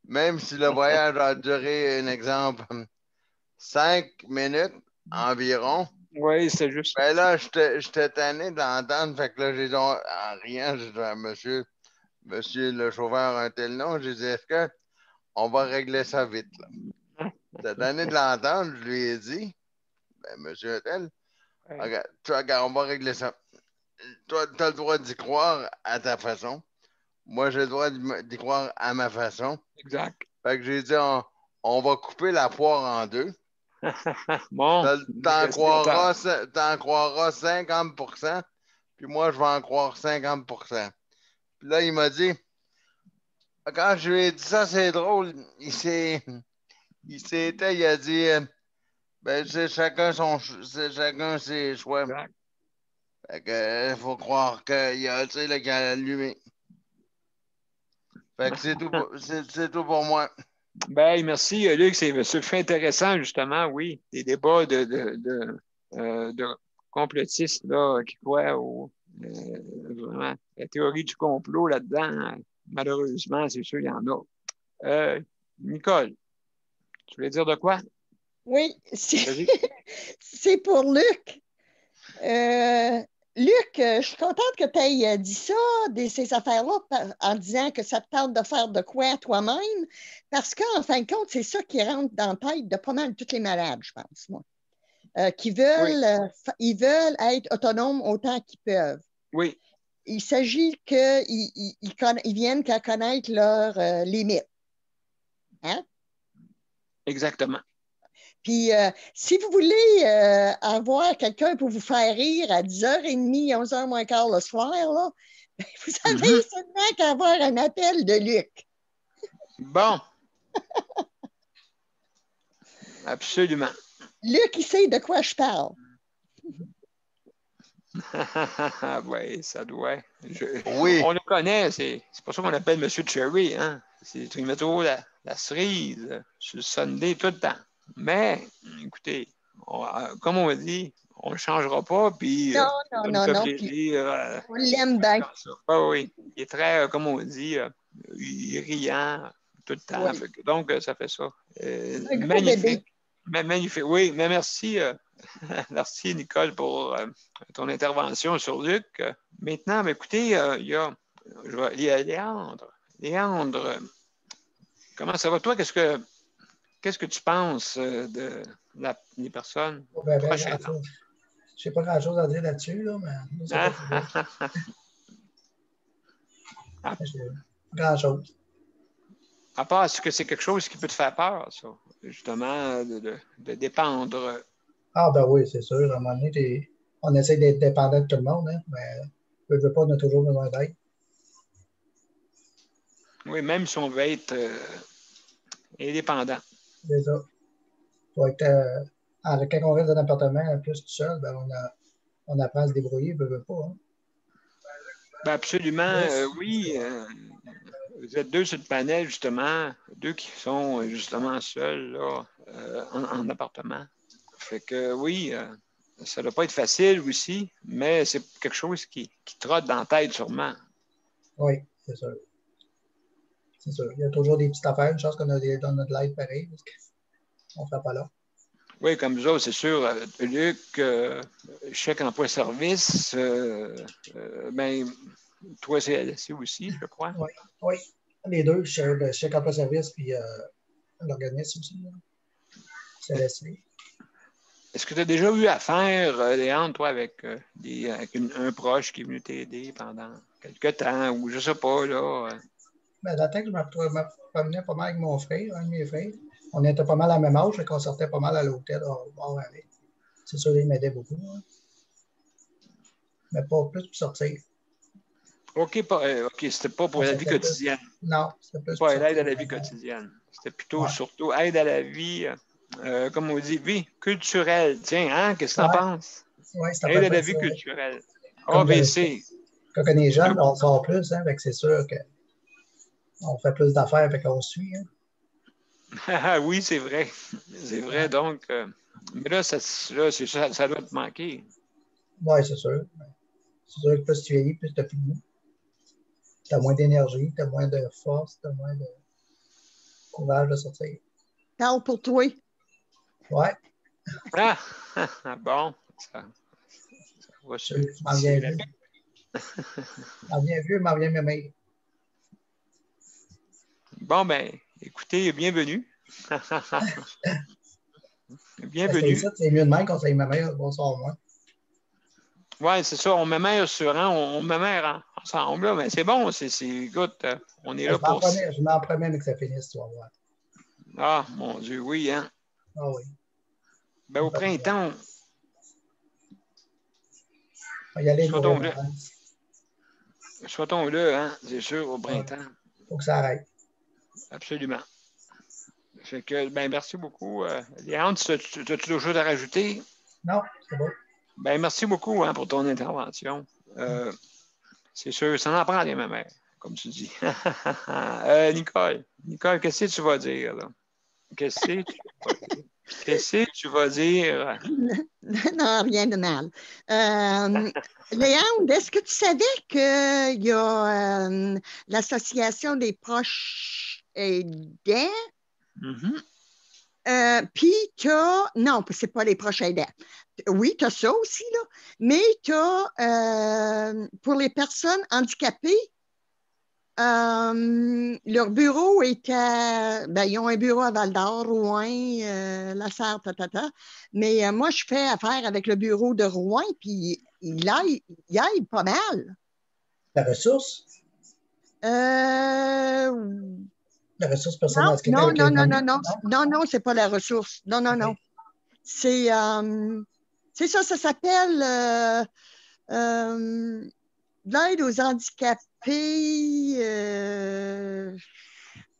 Même si le voyage a duré, un exemple, 5 minutes environ. Oui, c'est juste. Ben là, j'étais tanné d'entendre. Fait que là, j'ai dit, en riant, j'ai dit à monsieur le chauffeur, un tel nom, j'ai dit, est-ce qu'on va régler ça vite, là? J'étais tanné de l'entendre, je lui ai dit, ben, monsieur un tel, regarde, on va régler ça. Toi, tu as le droit d'y croire à ta façon. Moi, j'ai le droit d'y croire à ma façon. Exact. Fait que j'ai dit, on va couper la poire en deux. Bon. T'en croiras 50%, puis moi, je vais en croire 50%. Puis là, il m'a dit, quand je lui ai dit ça, c'est drôle, il a dit, ben, c'est chacun ses choix. Exact. Fait que, faut croire qu'il y a, tu sais, qui a allumé. Fait que c'est tout pour moi. Ben, merci, Luc. C'est fait intéressant, justement, oui. Des débats de complotistes là, qui croient vraiment la théorie du complot là-dedans. Malheureusement, c'est sûr, il y en a. Nicole, tu voulais dire de quoi? Oui, c'est pour Luc. Luc, je suis contente que tu aies dit ça, ces affaires-là, en disant que ça te tente de faire de quoi toi-même, parce qu'en fin de compte, c'est ça qui rentre dans la tête de pas mal tous les malades, je pense, moi, qui veulent, ils veulent être autonomes autant qu'ils peuvent. Oui. Il s'agit qu'ils viennent qu'à connaître leurs limites. Hein? Exactement. Puis, si vous voulez avoir quelqu'un pour vous faire rire à 10h30, 11h moins quart le soir, là, vous avez seulement qu'à avoir un appel de Luc. Bon. Absolument. Luc, il sait de quoi je parle. Oui, ça doit. Oui. On le connaît, c'est pour ça qu'on l'appelle M. Cherry. Hein? C'est une météo la cerise sur le Sunday tout le temps. Mais, écoutez, comme on dit, on ne le changera pas. Puis, non. On l'aime bien. Oui, il est très, comme on dit, il est riant tout le temps. Oui. Donc, ça fait ça. Un gros Magnifique. bébé. Magnifique. Oui, mais merci, Merci, Nicole, pour ton intervention sur Luc. Maintenant, écoutez, il y a Léandre. Léandre, comment ça va, toi? Qu'est-ce que tu penses des personnes proches aidantes? Je n'ai pas grand-chose à dire là-dessus, là, mais pas grand-chose. À part, est-ce que c'est quelque chose qui peut te faire peur, ça? Justement, de dépendre. Ah, ben oui, c'est sûr. À un moment donné, on essaie d'être dépendant de tout le monde, hein, mais je ne veux pas, on a toujours besoin d'aide. Oui, même si on veut être indépendant. C'est ça. Faut être, quand on reste dans un appartement plus tout seul, ben on apprend à se débrouiller, on ne veut pas. Hein. Ben absolument, oui. Vous êtes deux sur le panel, justement, deux qui sont justement seuls là, en appartement. Fait que oui, ça ne doit pas être facile aussi, mais c'est quelque chose qui trotte dans la tête sûrement. Oui, c'est sûr. C'est sûr. Il y a toujours des petites affaires. Une chance qu'on a dans notre live pareil, parce qu'on ne fait pas là. Oui, comme vous autres, c'est sûr. Luc, chèque emploi-service, ben, toi, CLSC aussi, je crois. Oui, oui. Les deux, chèque emploi-service puis l'organisme aussi. CLSC. Est-ce que tu as déjà eu affaire, Léandre, toi, avec un proche qui est venu t'aider pendant quelques temps, ou je ne sais pas, là? Ben, dans le temps que je me promenais pas mal avec mon frère, un de mes frères. On était pas mal à la même âge, et qu'on sortait pas mal à l'hôtel. C'est sûr, il m'aidait beaucoup. Hein. Mais pas plus pour sortir. OK, c'était pas pour la vie quotidienne. Non, c'était plus pas l'aide à la vie quotidienne. C'était plutôt, surtout, aide à la vie, comme on dit, vie culturelle. Tiens, hein, qu'est-ce que tu en penses? Oui, c'est aide à la vie culturelle. ABC. Quand on est jeune, on sort plus, hein, c'est sûr qu'on fait plus d'affaires, fait qu'on suit. Hein. Oui, c'est vrai. C'est vrai, donc. Mais là, ça doit te manquer. Oui, c'est sûr. C'est sûr que plus tu vieillis, plus tu as plus de goût. Tu as moins d'énergie, tu as moins de force, tu as moins de courage de sortir. Parle pour toi. Ouais. Ah, bon. Ça va je m'en viens vieux. Je m'en viens vieux, je m'en viens mémé. Bon, ben, écoutez, bienvenue. Bienvenue. C'est mieux de même qu'on s'aille mémé, bonsoir moi. Oui, c'est ça, on me met sur on me met ensemble, là, mais c'est bon, écoute, on est là pour ça. Je m'en promets, mais que ça finisse, tu vas voir. Ah, mon Dieu, oui, hein? Ah oui. Ben, au printemps. On va y aller. Soit-on là, hein? C'est sûr, au printemps. Il faut que ça arrête. Absolument. Fait que, ben, merci beaucoup. Léandre, as-tu d'autres choses à rajouter? Non, c'est bon. Ben, merci beaucoup pour ton intervention. C'est sûr, ça en prend des mamères, comme tu dis. Nicole, qu'est-ce que tu vas dire, là? Qu'est-ce que tu vas dire? Non, rien de mal. Léandre, est-ce que tu savais qu'il y a l'Association des proches aidants? Puis tu as... Non, c'est pas les proches aidants. Oui, tu as ça aussi, là. Mais tu as, pour les personnes handicapées, leur bureau est à... Ben, ils ont un bureau à Val-d'Or, Rouen, La Sarre, Mais moi, je fais affaire avec le bureau de Rouen, puis il aide pas mal. La ressource? La ressource personnelle. Non, c'est pas la ressource. Non. C'est ça s'appelle l'aide aux handicapés,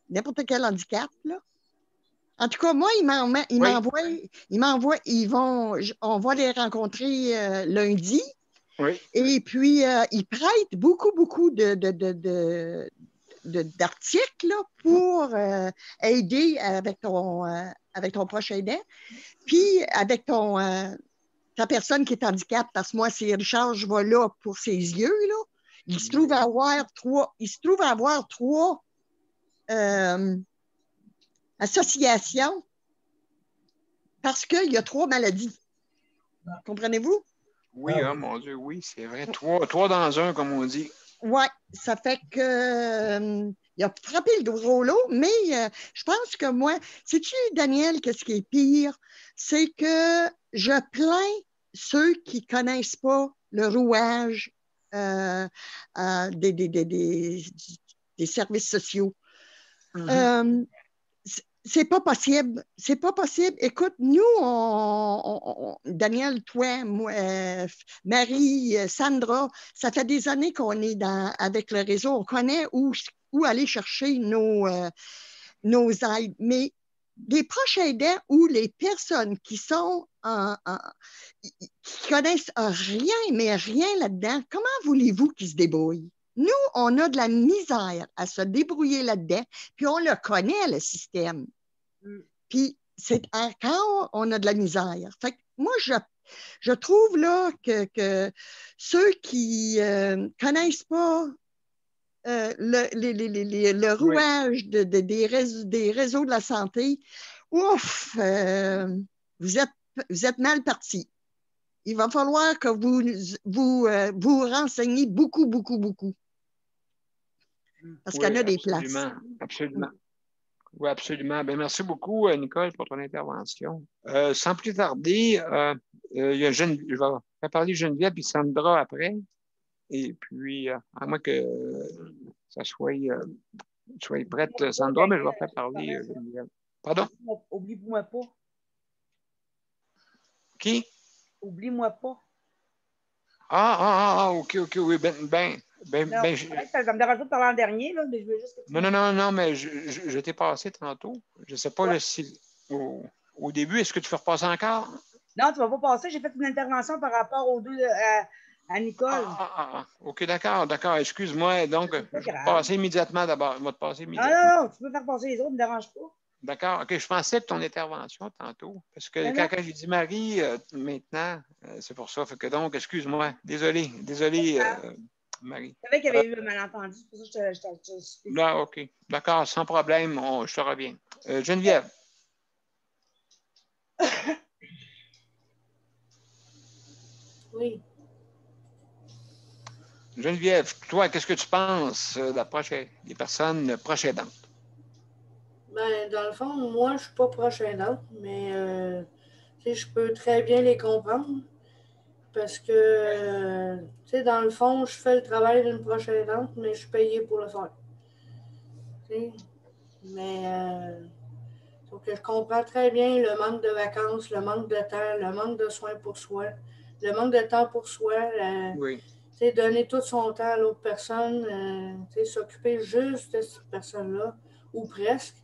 n'importe quel handicap, là. En tout cas, moi, on va les rencontrer lundi. Oui. Et puis, ils prêtent beaucoup d'articles là, pour aider avec ton proche aidant. Puis, avec ta personne qui est handicapée, parce que moi, c'est Richard, je vais là pour ses yeux, là. Il se trouve avoir trois associations parce qu'il y a 3 maladies. Comprenez-vous? Oui, oh, mon Dieu, oui, c'est vrai. Trois dans un, comme on dit. Oui, ça fait que il a frappé le gros lot, mais je pense que moi, sais-tu, Daniel, qu'est-ce qui est pire? C'est que je plains ceux qui ne connaissent pas le rouage des services sociaux. Mm-hmm. C'est pas possible. C'est pas possible. Écoute, nous, Daniel, toi, moi, Marie, Sandra, ça fait des années qu'on est avec le réseau. On connaît où aller chercher nos aides. Mais les proches aidants ou les personnes qui sont qui connaissent rien, mais rien là-dedans, comment voulez-vous qu'ils se débrouillent? Nous, on a de la misère à se débrouiller là-dedans, puis on le connaît, le système. Puis c'est encore, on a de la misère. Fait que moi, je trouve là que ceux qui connaissent pas le rouage des réseaux de la santé, ouf, vous êtes mal partis. Il va falloir que vous renseignez beaucoup, beaucoup, beaucoup. Parce qu'il y en a des places. Absolument. Oui, absolument. Bien, merci beaucoup, Nicole, pour ton intervention. Sans plus tarder, il y a je vais faire parler Geneviève et Sandra après. Et puis, à moins que ça soit prête, Sandra, mais je vais faire parler Geneviève. Pardon? Oublie-moi pas. Qui? Oublie-moi pas. OK, oui, ça me dérange pas de parler en dernier, là, mais je veux juste que tu... Non, mais je t'ai passé tantôt. Je ne sais pas si au début, est-ce que tu fais repasser encore? Non, tu ne vas pas passer. J'ai fait une intervention par rapport aux deux à Nicole. OK, d'accord. Excuse-moi. Donc, je vais passer immédiatement d'abord. Je vais te passer immédiatement. Non, tu peux faire passer les autres, ne me dérange pas. D'accord. OK, je pensais que ton intervention tantôt. Parce que quand j'ai dit Marie, maintenant, c'est pour ça. Fait que donc, excuse-moi. Désolé, Marie. Je savais qu'il y avait eu un malentendu. C'est pour ça que je t'ai... Non, OK. D'accord, sans problème. Je te reviens. Geneviève. Oui. Geneviève, toi, qu'est-ce que tu penses des personnes proches aidantes? Ben, dans le fond, moi, je ne suis pas proche aidante, mais je peux très bien les comprendre. Parce que, dans le fond, je fais le travail d'une proche aidante, mais je suis payée pour le faire. Mais donc, je comprends très bien le manque de vacances, le manque de temps, le manque de soins pour soi, le manque de temps pour soi. Oui. Donner tout son temps à l'autre personne, s'occuper juste de cette personne-là, ou presque.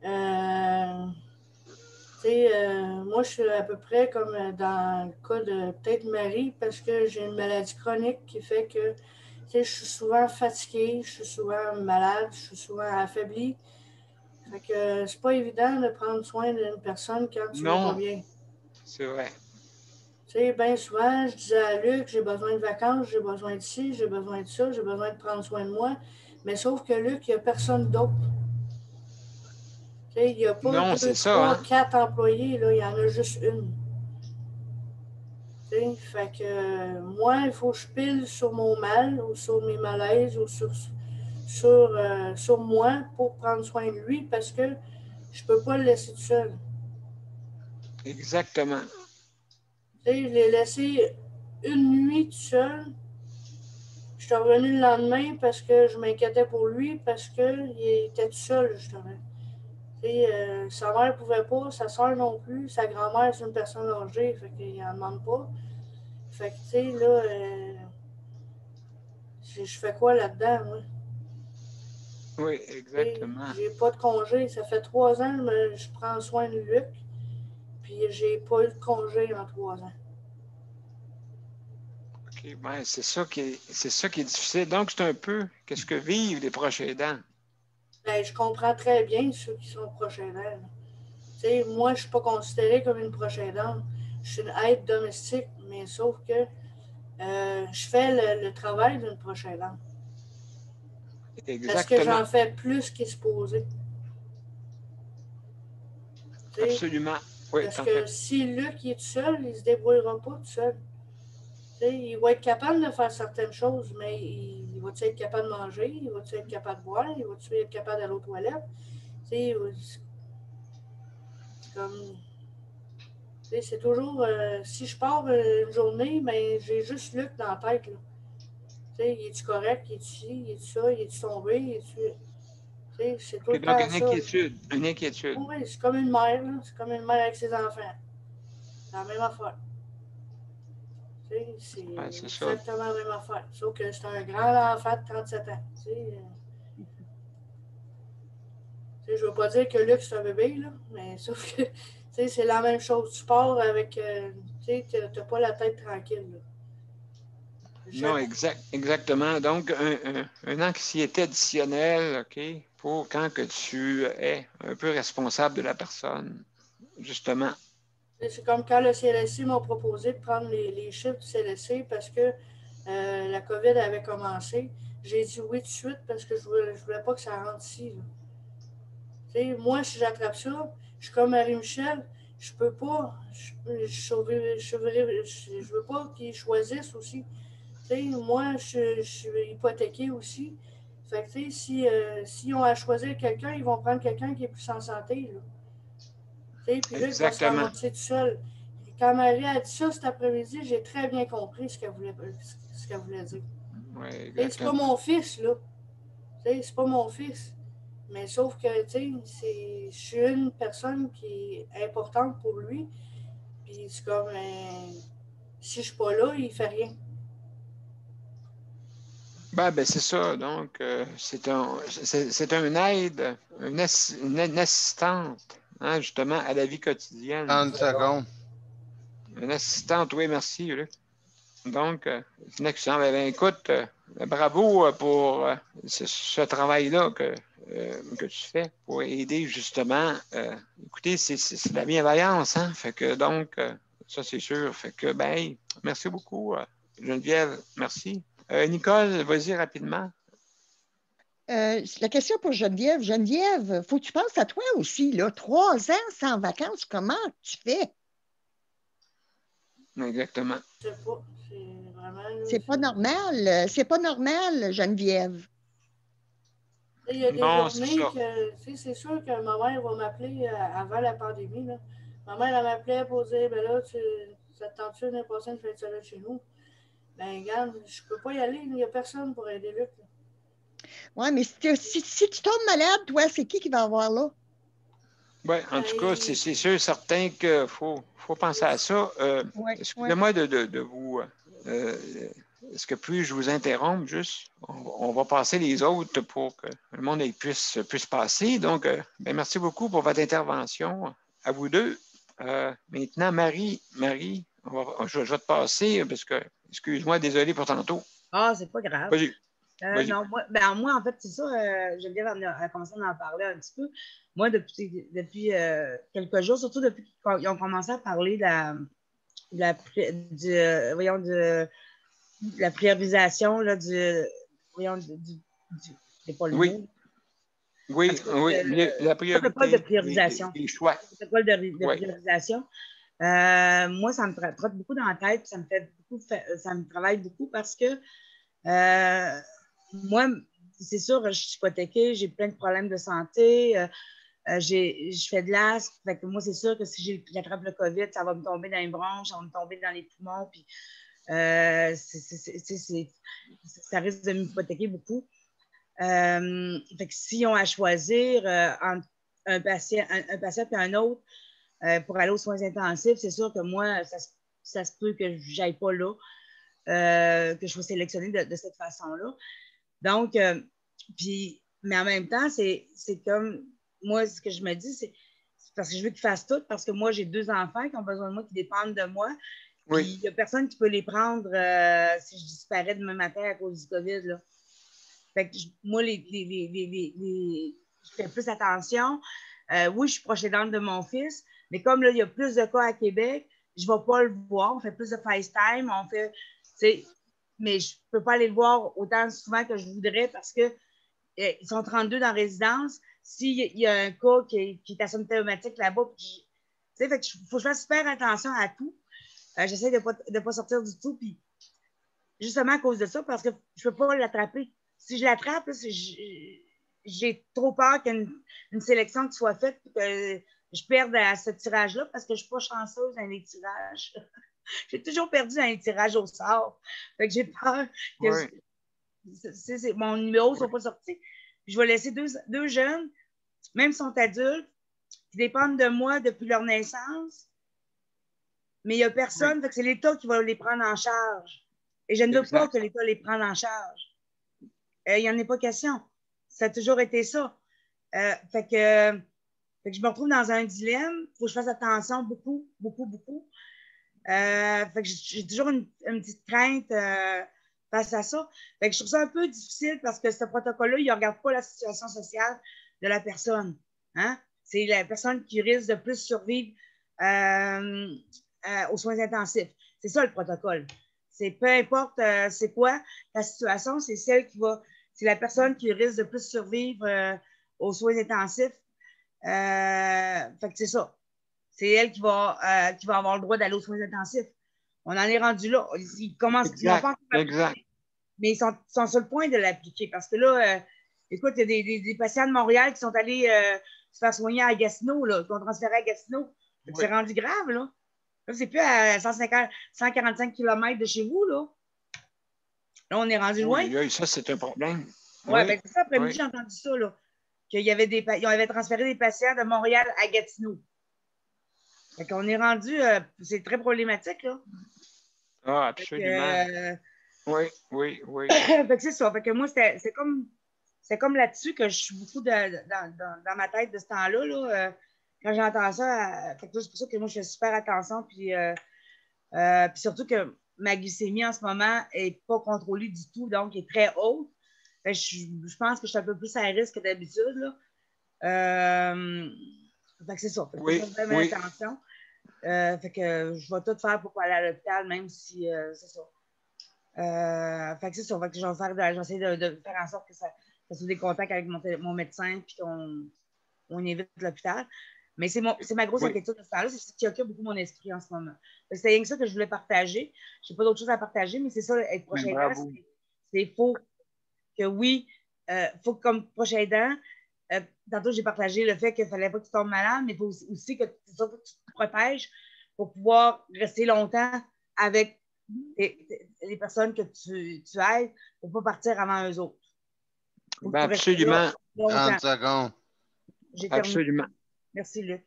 Moi, je suis à peu près comme dans le cas de peut-être Marie, parce que j'ai une maladie chronique qui fait que je suis souvent fatiguée, je suis souvent malade, je suis souvent affaiblie. Fait que c'est pas évident de prendre soin d'une personne quand tu vas pas bien. C'est vrai. Bien souvent, je disais à Luc, j'ai besoin de vacances, j'ai besoin de ci, j'ai besoin de ça, j'ai besoin de prendre soin de moi. Mais sauf que Luc, il n'y a personne d'autre. Il n'y a pas 2, 3, 4 employés, là, il y en a juste une. Fait que moi, il faut que je pile sur mon mal ou sur mes malaises ou sur moi pour prendre soin de lui parce que je ne peux pas le laisser tout seul. Exactement. Je l'ai laissé une nuit tout seul. Je suis revenue le lendemain parce que je m'inquiétais pour lui parce qu'il était tout seul, justement. Sa mère ne pouvait pas, sa soeur non plus, sa grand-mère, c'est une personne âgée, fait qu'il n'en demande pas. Fait que, tu sais, là, je fais quoi là-dedans, moi? Oui, exactement. J'ai pas de congé. Ça fait 3 ans que je prends soin de Luc, puis j'ai pas eu de congé en 3 ans. OK, ben, c'est ça qui est difficile. Donc, c'est un peu qu'est-ce que vivent les proches aidants. Ben, je comprends très bien ceux qui sont proches aidants. Moi, je ne suis pas considérée comme une proche aidante. Je suis une aide domestique, mais sauf que je fais le travail d'une proche aidante. Exactement. Parce que j'en fais plus qu'il se posait. Absolument. Oui, Parce que si Luc il est tout seul, il ne se débrouillera pas tout seul. T'sais, il va être capable de faire certaines choses, mais il va-tu être capable de manger? Il va-tu être capable de boire? Il va-tu être capable d'aller aux toilettes? C'est comme... C'est toujours... si je pars une journée, ben, j'ai juste Luc dans la tête. Là. Il est-tu correct? Il est-tu ci? Il est-tu ça? Il est-tu tombé? C'est tout le donc, temps une ça. inquiétude. Une inquiétude. Oui, c'est comme une mère. C'est comme une mère avec ses enfants. C'est la même affaire. C'est exactement la même affaire. Sauf que c'est un grand enfant de 37 ans. Je ne veux pas dire que Luc, c'est un bébé, là, mais sauf que c'est la même chose. Tu pars avec. Tu n'as pas la tête tranquille. Là. Non, exactement. Donc, une anxiété additionnelle, OK, pour quand que tu es un peu responsable de la personne, justement. C'est comme quand le CLSC m'a proposé de prendre les chiffres du CLSC parce que la COVID avait commencé. J'ai dit oui tout de suite parce que je ne voulais pas que ça rentre ici. Moi, si j'attrape ça, je suis comme Marie-Michel, je peux pas. Je veux pas qu'ils choisissent aussi. Moi, je suis hypothéquée aussi. Fait que, s'ils ont à choisir quelqu'un, ils vont prendre quelqu'un qui est plus en santé. Là. Puis là, il va se ramasser tout seul. Et quand Marie a dit ça cet après-midi, j'ai très bien compris ce qu'elle voulait dire. Oui, c'est pas mon fils, là. C'est pas mon fils. Mais sauf que, je suis une personne qui est importante pour lui. Puis c'est comme, si je suis pas là, il fait rien. Ben, c'est ça. Donc, c'est un aide, une assistante, hein, justement, à la vie quotidienne. 30 secondes. Une assistante, oui, merci, Luc. Donc, c'est excellent. Ben, écoute, bravo pour ce travail-là que tu fais pour aider justement. Écoutez, c'est de la bienveillance, hein? Fait que donc, ça c'est sûr. Fait que, ben, merci beaucoup, Geneviève. Merci. Nicole, vas-y rapidement. La question pour Geneviève. Geneviève, faut que tu penses à toi aussi, là. 3 ans sans vacances, comment tu fais? Exactement. Je sais pas. C'est vraiment. C'est pas normal. C'est pas normal, Geneviève. Il y a des journées que, c'est sûr que ma mère va m'appeler avant la pandémie. Là. Ma mère, elle m'appelait pour dire, ben là, ça te tente-tu l'année prochaine de faire ça là chez nous? Ben, regarde, je peux pas y aller, il n'y a personne pour aider Luc. Oui, mais si tu tombes malade, toi, c'est qui va avoir là? Oui, en tout cas, c'est sûr, certain qu'il faut penser à ça. Excusez-moi de vous. Est-ce que puis-je vous interrompre juste? On va passer les autres pour que le monde puisse passer. Donc, merci beaucoup pour votre intervention, à vous deux. Maintenant, Marie, je vais te passer parce que, excuse-moi, désolé pour tantôt. Ah, c'est pas grave. Vas-y. Non, moi, en fait, c'est ça, Geneviève a commencé à en parler un petit peu. Moi, depuis quelques jours, surtout depuis qu'ils ont commencé à parler de la priorisation là, c'est pas le mot. Oui, la priorité. Le protocole de priorisation. Les choix. Le protocole de priorisation. Moi, ça me trotte beaucoup dans la tête, ça me travaille beaucoup parce que moi, c'est sûr, je suis hypothéquée, j'ai plein de problèmes de santé, je fais de l'asthme, fait que moi, c'est sûr que si j'attrape le COVID, ça va me tomber dans les bronches, ça va me tomber dans les poumons, puis ça risque de m'hypothéquer beaucoup. Fait que s'ils ont à choisir entre un patient et un autre pour aller aux soins intensifs, c'est sûr que moi, ça se peut que je n'aille pas là, que je sois sélectionnée de cette façon-là. Donc, mais en même temps, c'est comme, moi, ce que je me dis, c'est parce que je veux qu'ils fassent tout, parce que moi, j'ai 2 enfants qui ont besoin de moi, qui dépendent de moi. Puis, il n'y a personne qui peut les prendre si je disparais demain matin à cause du COVID, là. Fait que moi, je fais plus attention. Oui, je suis proche aidante de mon fils, mais comme là, il y a plus de cas à Québec, je ne vais pas le voir. On fait plus de FaceTime, mais je ne peux pas aller le voir autant souvent que je voudrais parce qu'ils sont 32 dans la résidence. S'il y a un cas qui est asymptomatique là-bas, sais, fait que faut que je fasse super attention à tout. J'essaie de pas sortir du tout, puis justement à cause de ça, parce que je peux pas l'attraper. Si je l'attrape, j'ai trop peur qu'il y ait une sélection qui soit faite, puis que je perde à ce tirage-là, parce que je suis pas chanceuse dans les tirages. J'ai toujours perdu dans les tirages au sort. Fait que j'ai peur que mon numéro ne soit pas sorti. Puis je vais laisser deux jeunes, même si sont adultes, qui dépendent de moi depuis leur naissance, mais il n'y a personne, fait que c'est l'État qui va les prendre en charge. Et je ne veux pas que l'État les prenne en charge. Il n'y en a pas question. Ça a toujours été ça. Fait que je me retrouve dans un dilemme. Il faut que je fasse attention beaucoup, beaucoup, beaucoup. Fait que j'ai toujours une petite crainte face à ça. Fait que je trouve ça un peu difficile parce que ce protocole-là, il ne regarde pas la situation sociale de la personne. Hein? C'est la personne qui risque de plus survivre aux soins intensifs. C'est ça le protocole. C'est peu importe c'est quoi la situation, c'est la personne qui risque de plus survivre aux soins intensifs. Fait que c'est ça. C'est elle qui va avoir le droit d'aller aux soins intensifs. On en est rendu là. Ils commencent, mais ils sont sur le point de l'appliquer parce que là, écoute, il y a des patients de Montréal qui sont allés se faire soigner à Gatineau, là, qui ont transféré à Gatineau. C'est rendu grave, là. Là, c'est plus à 145 km de chez vous, là. Là, on est rendu loin. Oui, ça, c'est un problème. Ouais, ben, c'est ça, après-midi, j'ai entendu ça, là. Ils avaient transféré des patients de Montréal à Gatineau. Fait qu'on est rendu, c'est très problématique, là. Ah, absolument. Oui. Fait que c'est ça. Fait que moi, c'est comme là-dessus que je suis beaucoup dans ma tête de ce temps-là, là. Quand j'entends ça, c'est pour ça que moi, je fais super attention. Puis surtout que ma glycémie en ce moment n'est pas contrôlée du tout, donc elle est très haute. Fait que je pense que je suis un peu plus à risque que d'habitude, là. Fait que c'est ça. Fait que je fais bien attention. Fait que je vais tout faire pour pas aller à l'hôpital, même si c'est ça. Fait que c'est ça. Fait que je vais essayer de faire en sorte que ça soit des contacts avec mon médecin puis qu'on évite l'hôpital. Mais c'est ma grosse inquiétude de ce temps-là. C'est ce qui occupe beaucoup mon esprit en ce moment. C'est rien que ça que je voulais partager. Je n'ai pas d'autre chose à partager, mais c'est ça, être proche aidant. C'est faux que oui, faut que comme proche aidant, tantôt j'ai partagé le fait qu'il ne fallait pas que tu tombes malade, mais il faut aussi que tu te protèges pour pouvoir rester longtemps avec les personnes que tu aides pour ne pas partir avant eux autres. Ben absolument. 30 secondes. Absolument. Merci, Luc.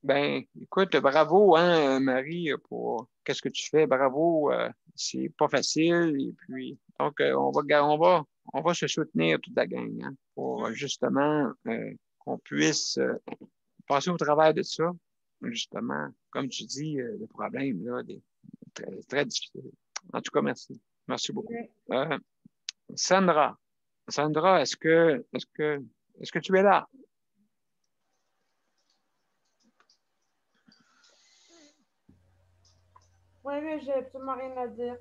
Ben, écoute, bravo, hein, Marie, pour qu'est-ce que tu fais. Bravo. C'est pas facile. Et puis, donc, on va se soutenir toute la gang, hein, pour justement qu'on puisse passer au travers de ça. Justement, comme tu dis, le problème, là, très, très difficile. En tout cas, merci. Merci beaucoup. Sandra, est-ce que tu es là? Oui, j'ai absolument rien à dire.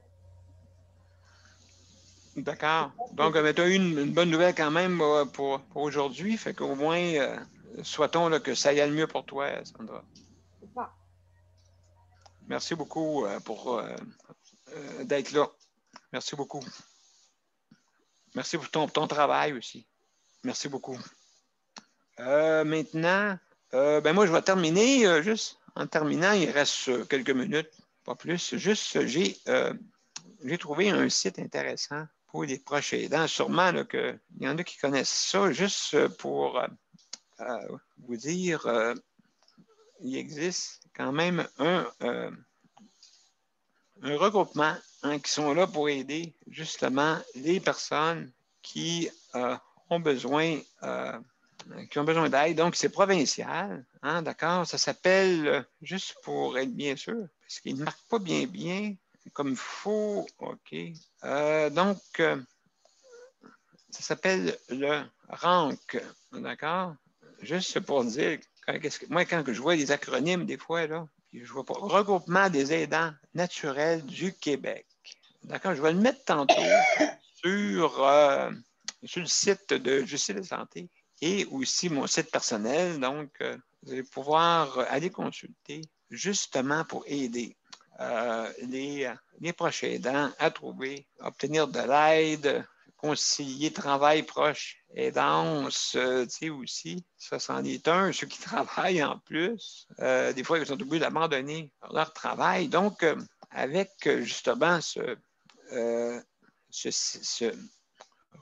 D'accord. Donc, tu as eu une bonne nouvelle quand même pour aujourd'hui. Fait qu'au moins, souhaitons là, que ça y aille mieux pour toi, Sandra. C'est ça. Merci beaucoup pour d'être là. Merci beaucoup. Merci pour ton travail aussi. Merci beaucoup. Maintenant, ben moi, je vais terminer. Juste en terminant, il reste quelques minutes, pas plus. Juste, j'ai trouvé un site intéressant pour les proches aidants. Sûrement qu'il y en a qui connaissent ça. Juste pour vous dire, il existe quand même un regroupement qui sont là pour aider justement les personnes qui ont besoin d'aide. Donc, c'est provincial, hein, d'accord? Ça s'appelle, juste pour être bien sûr, parce qu'il ne marque pas bien comme il faut. OK. Donc, ça s'appelle le RANC, d'accord? Juste pour dire, moi, quand je vois les acronymes, des fois, là, puis je vois pas Regroupement des aidants naturels du Québec. D'accord? Je vais le mettre tantôt sur le site de Justice de santé et aussi mon site personnel, donc vous allez pouvoir aller consulter justement pour aider les proches aidants à trouver, à obtenir de l'aide, concilier travail, proche, aidance, tu sais aussi, ça c'en est un, ceux qui travaillent en plus, des fois ils sont obligés d'abandonner leur travail. Donc, avec justement ce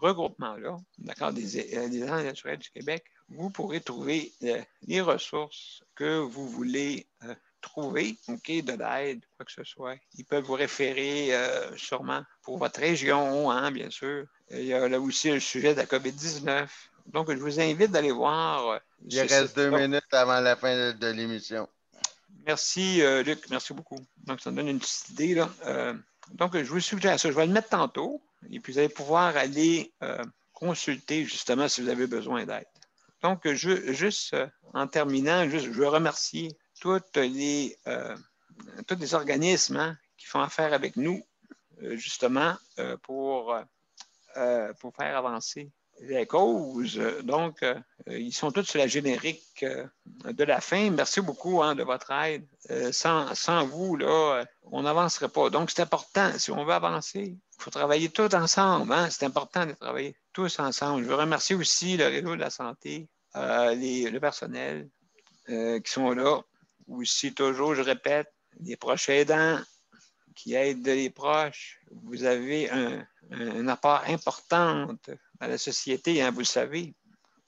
regroupement-là, d'accord, des aidants naturels du Québec, vous pourrez trouver les ressources que vous voulez trouver, OK, de l'aide, quoi que ce soit. Ils peuvent vous référer sûrement pour votre région, hein, bien sûr. Il y a là aussi le sujet de la COVID-19. Donc, je vous invite d'aller voir. Il reste 2 minutes avant la fin de l'émission. Merci, Luc. Merci beaucoup. Donc, ça me donne une petite idée, là. Donc, je vous suggère ça. Je vais le mettre tantôt. Et puis, vous allez pouvoir aller consulter, justement, si vous avez besoin d'aide. Donc, juste en terminant, je veux remercier tous les organismes hein, qui font affaire avec nous, justement, pour faire avancer les causes. Donc, ils sont tous sur la générique de la fin. Merci beaucoup hein, de votre aide. Sans vous, là, on n'avancerait pas. Donc, c'est important. Si on veut avancer, il faut travailler tous ensemble. Hein? C'est important de travailler tous ensemble. Je veux remercier aussi le réseau de la santé, le personnel qui sont là. Aussi, toujours, je répète, les proches aidants qui aident les proches. Vous avez un apport important dans la société, hein, vous le savez.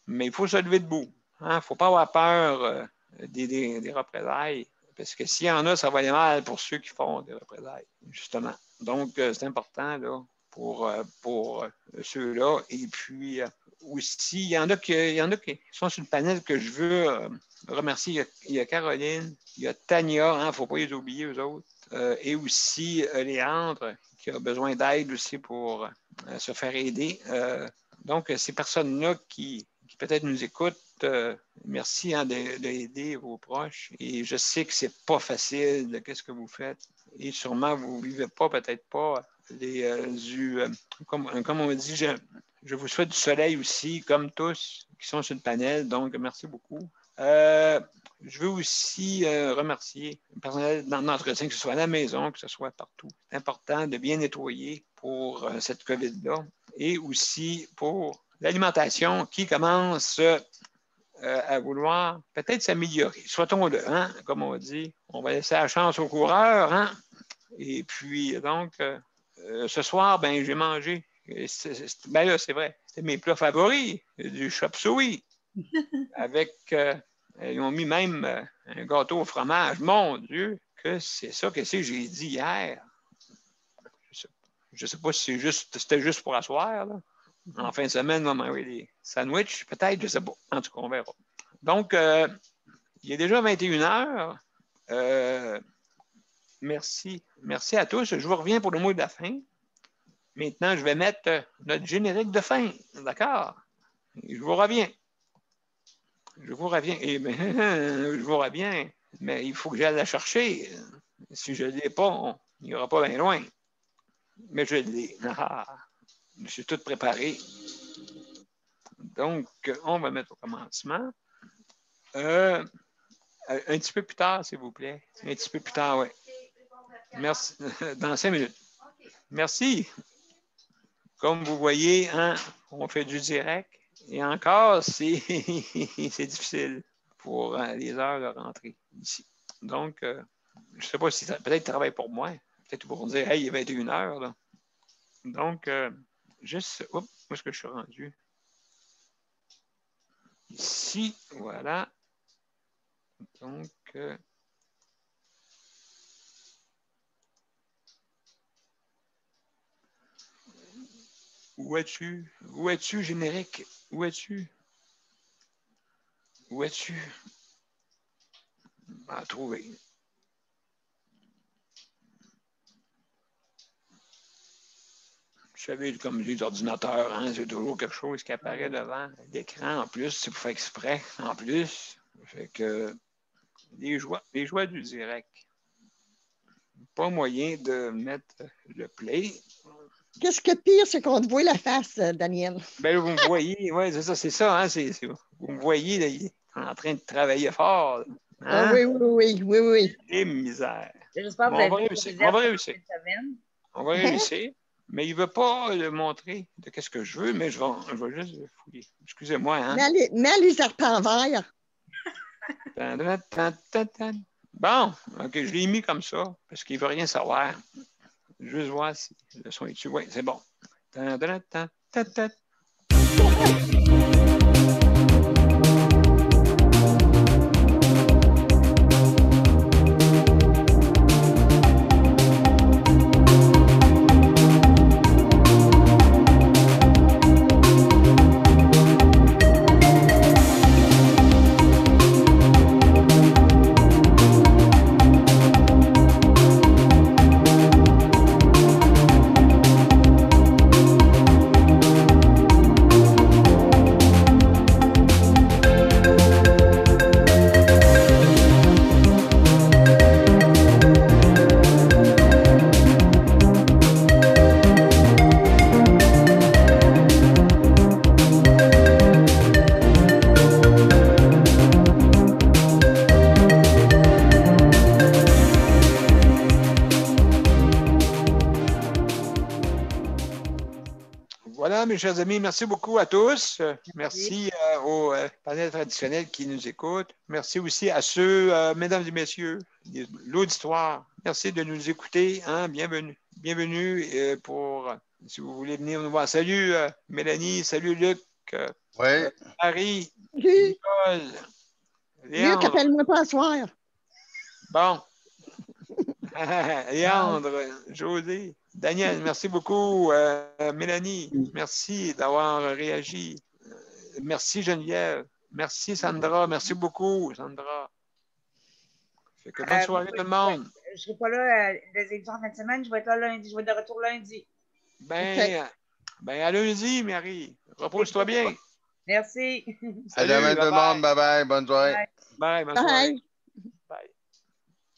Mais il faut se lever debout. Il ne faut pas avoir peur des représailles. Parce que s'il y en a, ça va aller mal pour ceux qui font des représailles, justement. Donc, c'est important là, pour ceux-là. Et puis, aussi, il y en a qui sont sur le panel que je veux remercier. Il y a Caroline, il y a Tania, il ne faut pas les oublier, eux autres. Et aussi Léandre, qui a besoin d'aide aussi pour se faire aider. Donc, ces personnes-là qui peut-être nous écoutent, merci hein, d'aider vos proches. Et je sais que c'est pas facile de qu'est-ce que vous faites. Et sûrement, vous ne vivez pas, peut-être pas, comme on dit, je vous souhaite du soleil aussi, comme tous qui sont sur le panel. Donc, merci beaucoup. Je veux aussi remercier le personnel dans l'entretien, que ce soit à la maison, que ce soit partout. C'est important de bien nettoyer pour cette COVID-là et aussi pour l'alimentation qui commence à vouloir peut-être s'améliorer. Soit-on-le, hein, comme on dit. On va laisser la chance aux coureurs. Hein? Et puis, donc, ce soir, ben, j'ai mangé. Ben là, c'est vrai. C'était mes plats favoris. Du chop suey. Avec, ils ont mis même un gâteau au fromage. Mon Dieu, que c'est ça que j'ai dit hier. Je ne sais pas si c'était juste pour asseoir, là. En fin de semaine, on va manger des sandwichs, peut-être, je ne sais pas. En tout cas, on verra. Donc, il est déjà 21 h. Merci. Merci à tous. Je vous reviens pour le mot de la fin. Maintenant, je vais mettre notre générique de fin. D'accord? Je vous reviens. Je vous reviens. Je vous reviens. Mais il faut que j'aille la chercher. Si je ne l'ai pas, il n'y aura pas bien loin. Mais je l'ai. Je suis tout préparé. Donc, on va mettre au commencement. Un petit peu plus tard, s'il vous plaît. Un petit peu plus tard, oui. Merci. Dans 5 minutes. Merci. Comme vous voyez, hein, on fait du direct. Et encore, c'est difficile pour les heures de rentrée ici. Donc, je ne sais pas si peut-être travaille pour moi. Peut-être pour dire, hey, il est 21 h. Là. Donc, juste, où est-ce que je suis rendu? Ici, voilà. Donc, où es-tu? Où es-tu, générique? Où es-tu? Où es-tu? À trouver. Vous savez, comme les ordinateurs, hein, c'est toujours quelque chose qui apparaît devant l'écran. En plus, c'est pour faire exprès. En plus, fait que les joies du direct. Pas moyen de mettre le play. Qu'est-ce que pire, c'est qu'on te voit la face, Daniel. Ben, vous me voyez, oui, c'est ça, hein, vous me voyez, là, en train de travailler fort. Ah, oui. Et misère. J'espère que vous On avez va fait réussir. des réserves On va pour réussir. cette semaine. On va réussir. Mais il ne veut pas le montrer de qu'est-ce que je veux, mais je vais juste fouiller. Excusez-moi. Hein? Mets les arpents verts. Bon, OK, je l'ai mis comme ça, parce qu'il ne veut rien savoir. Juste voir si le son est dessus. Oui, c'est bon. Voilà, mes chers amis, merci beaucoup à tous. Merci aux panels traditionnels qui nous écoutent. Merci aussi à ceux, mesdames et messieurs, l'auditoire. Merci de nous écouter. Hein? Bienvenue. Bienvenue pour, si vous voulez venir nous voir. Salut Mélanie, salut Luc, Marie, Nicole, Luc, appelle-moi pas ce soir. Bon. Léandre, José, Daniel, merci beaucoup. Mélanie, merci d'avoir réagi. Merci Geneviève. Merci Sandra. Merci beaucoup, Sandra. Fait que bonne soirée tout le monde. Je ne serai pas là des émissions en fin de semaine. Je vais être là lundi. Je vais être de retour lundi. Ben, à lundi, Marie. Repose-toi bien. Merci. À demain tout le monde. Bye bye. Bonne soirée. Bye. Bonne soirée.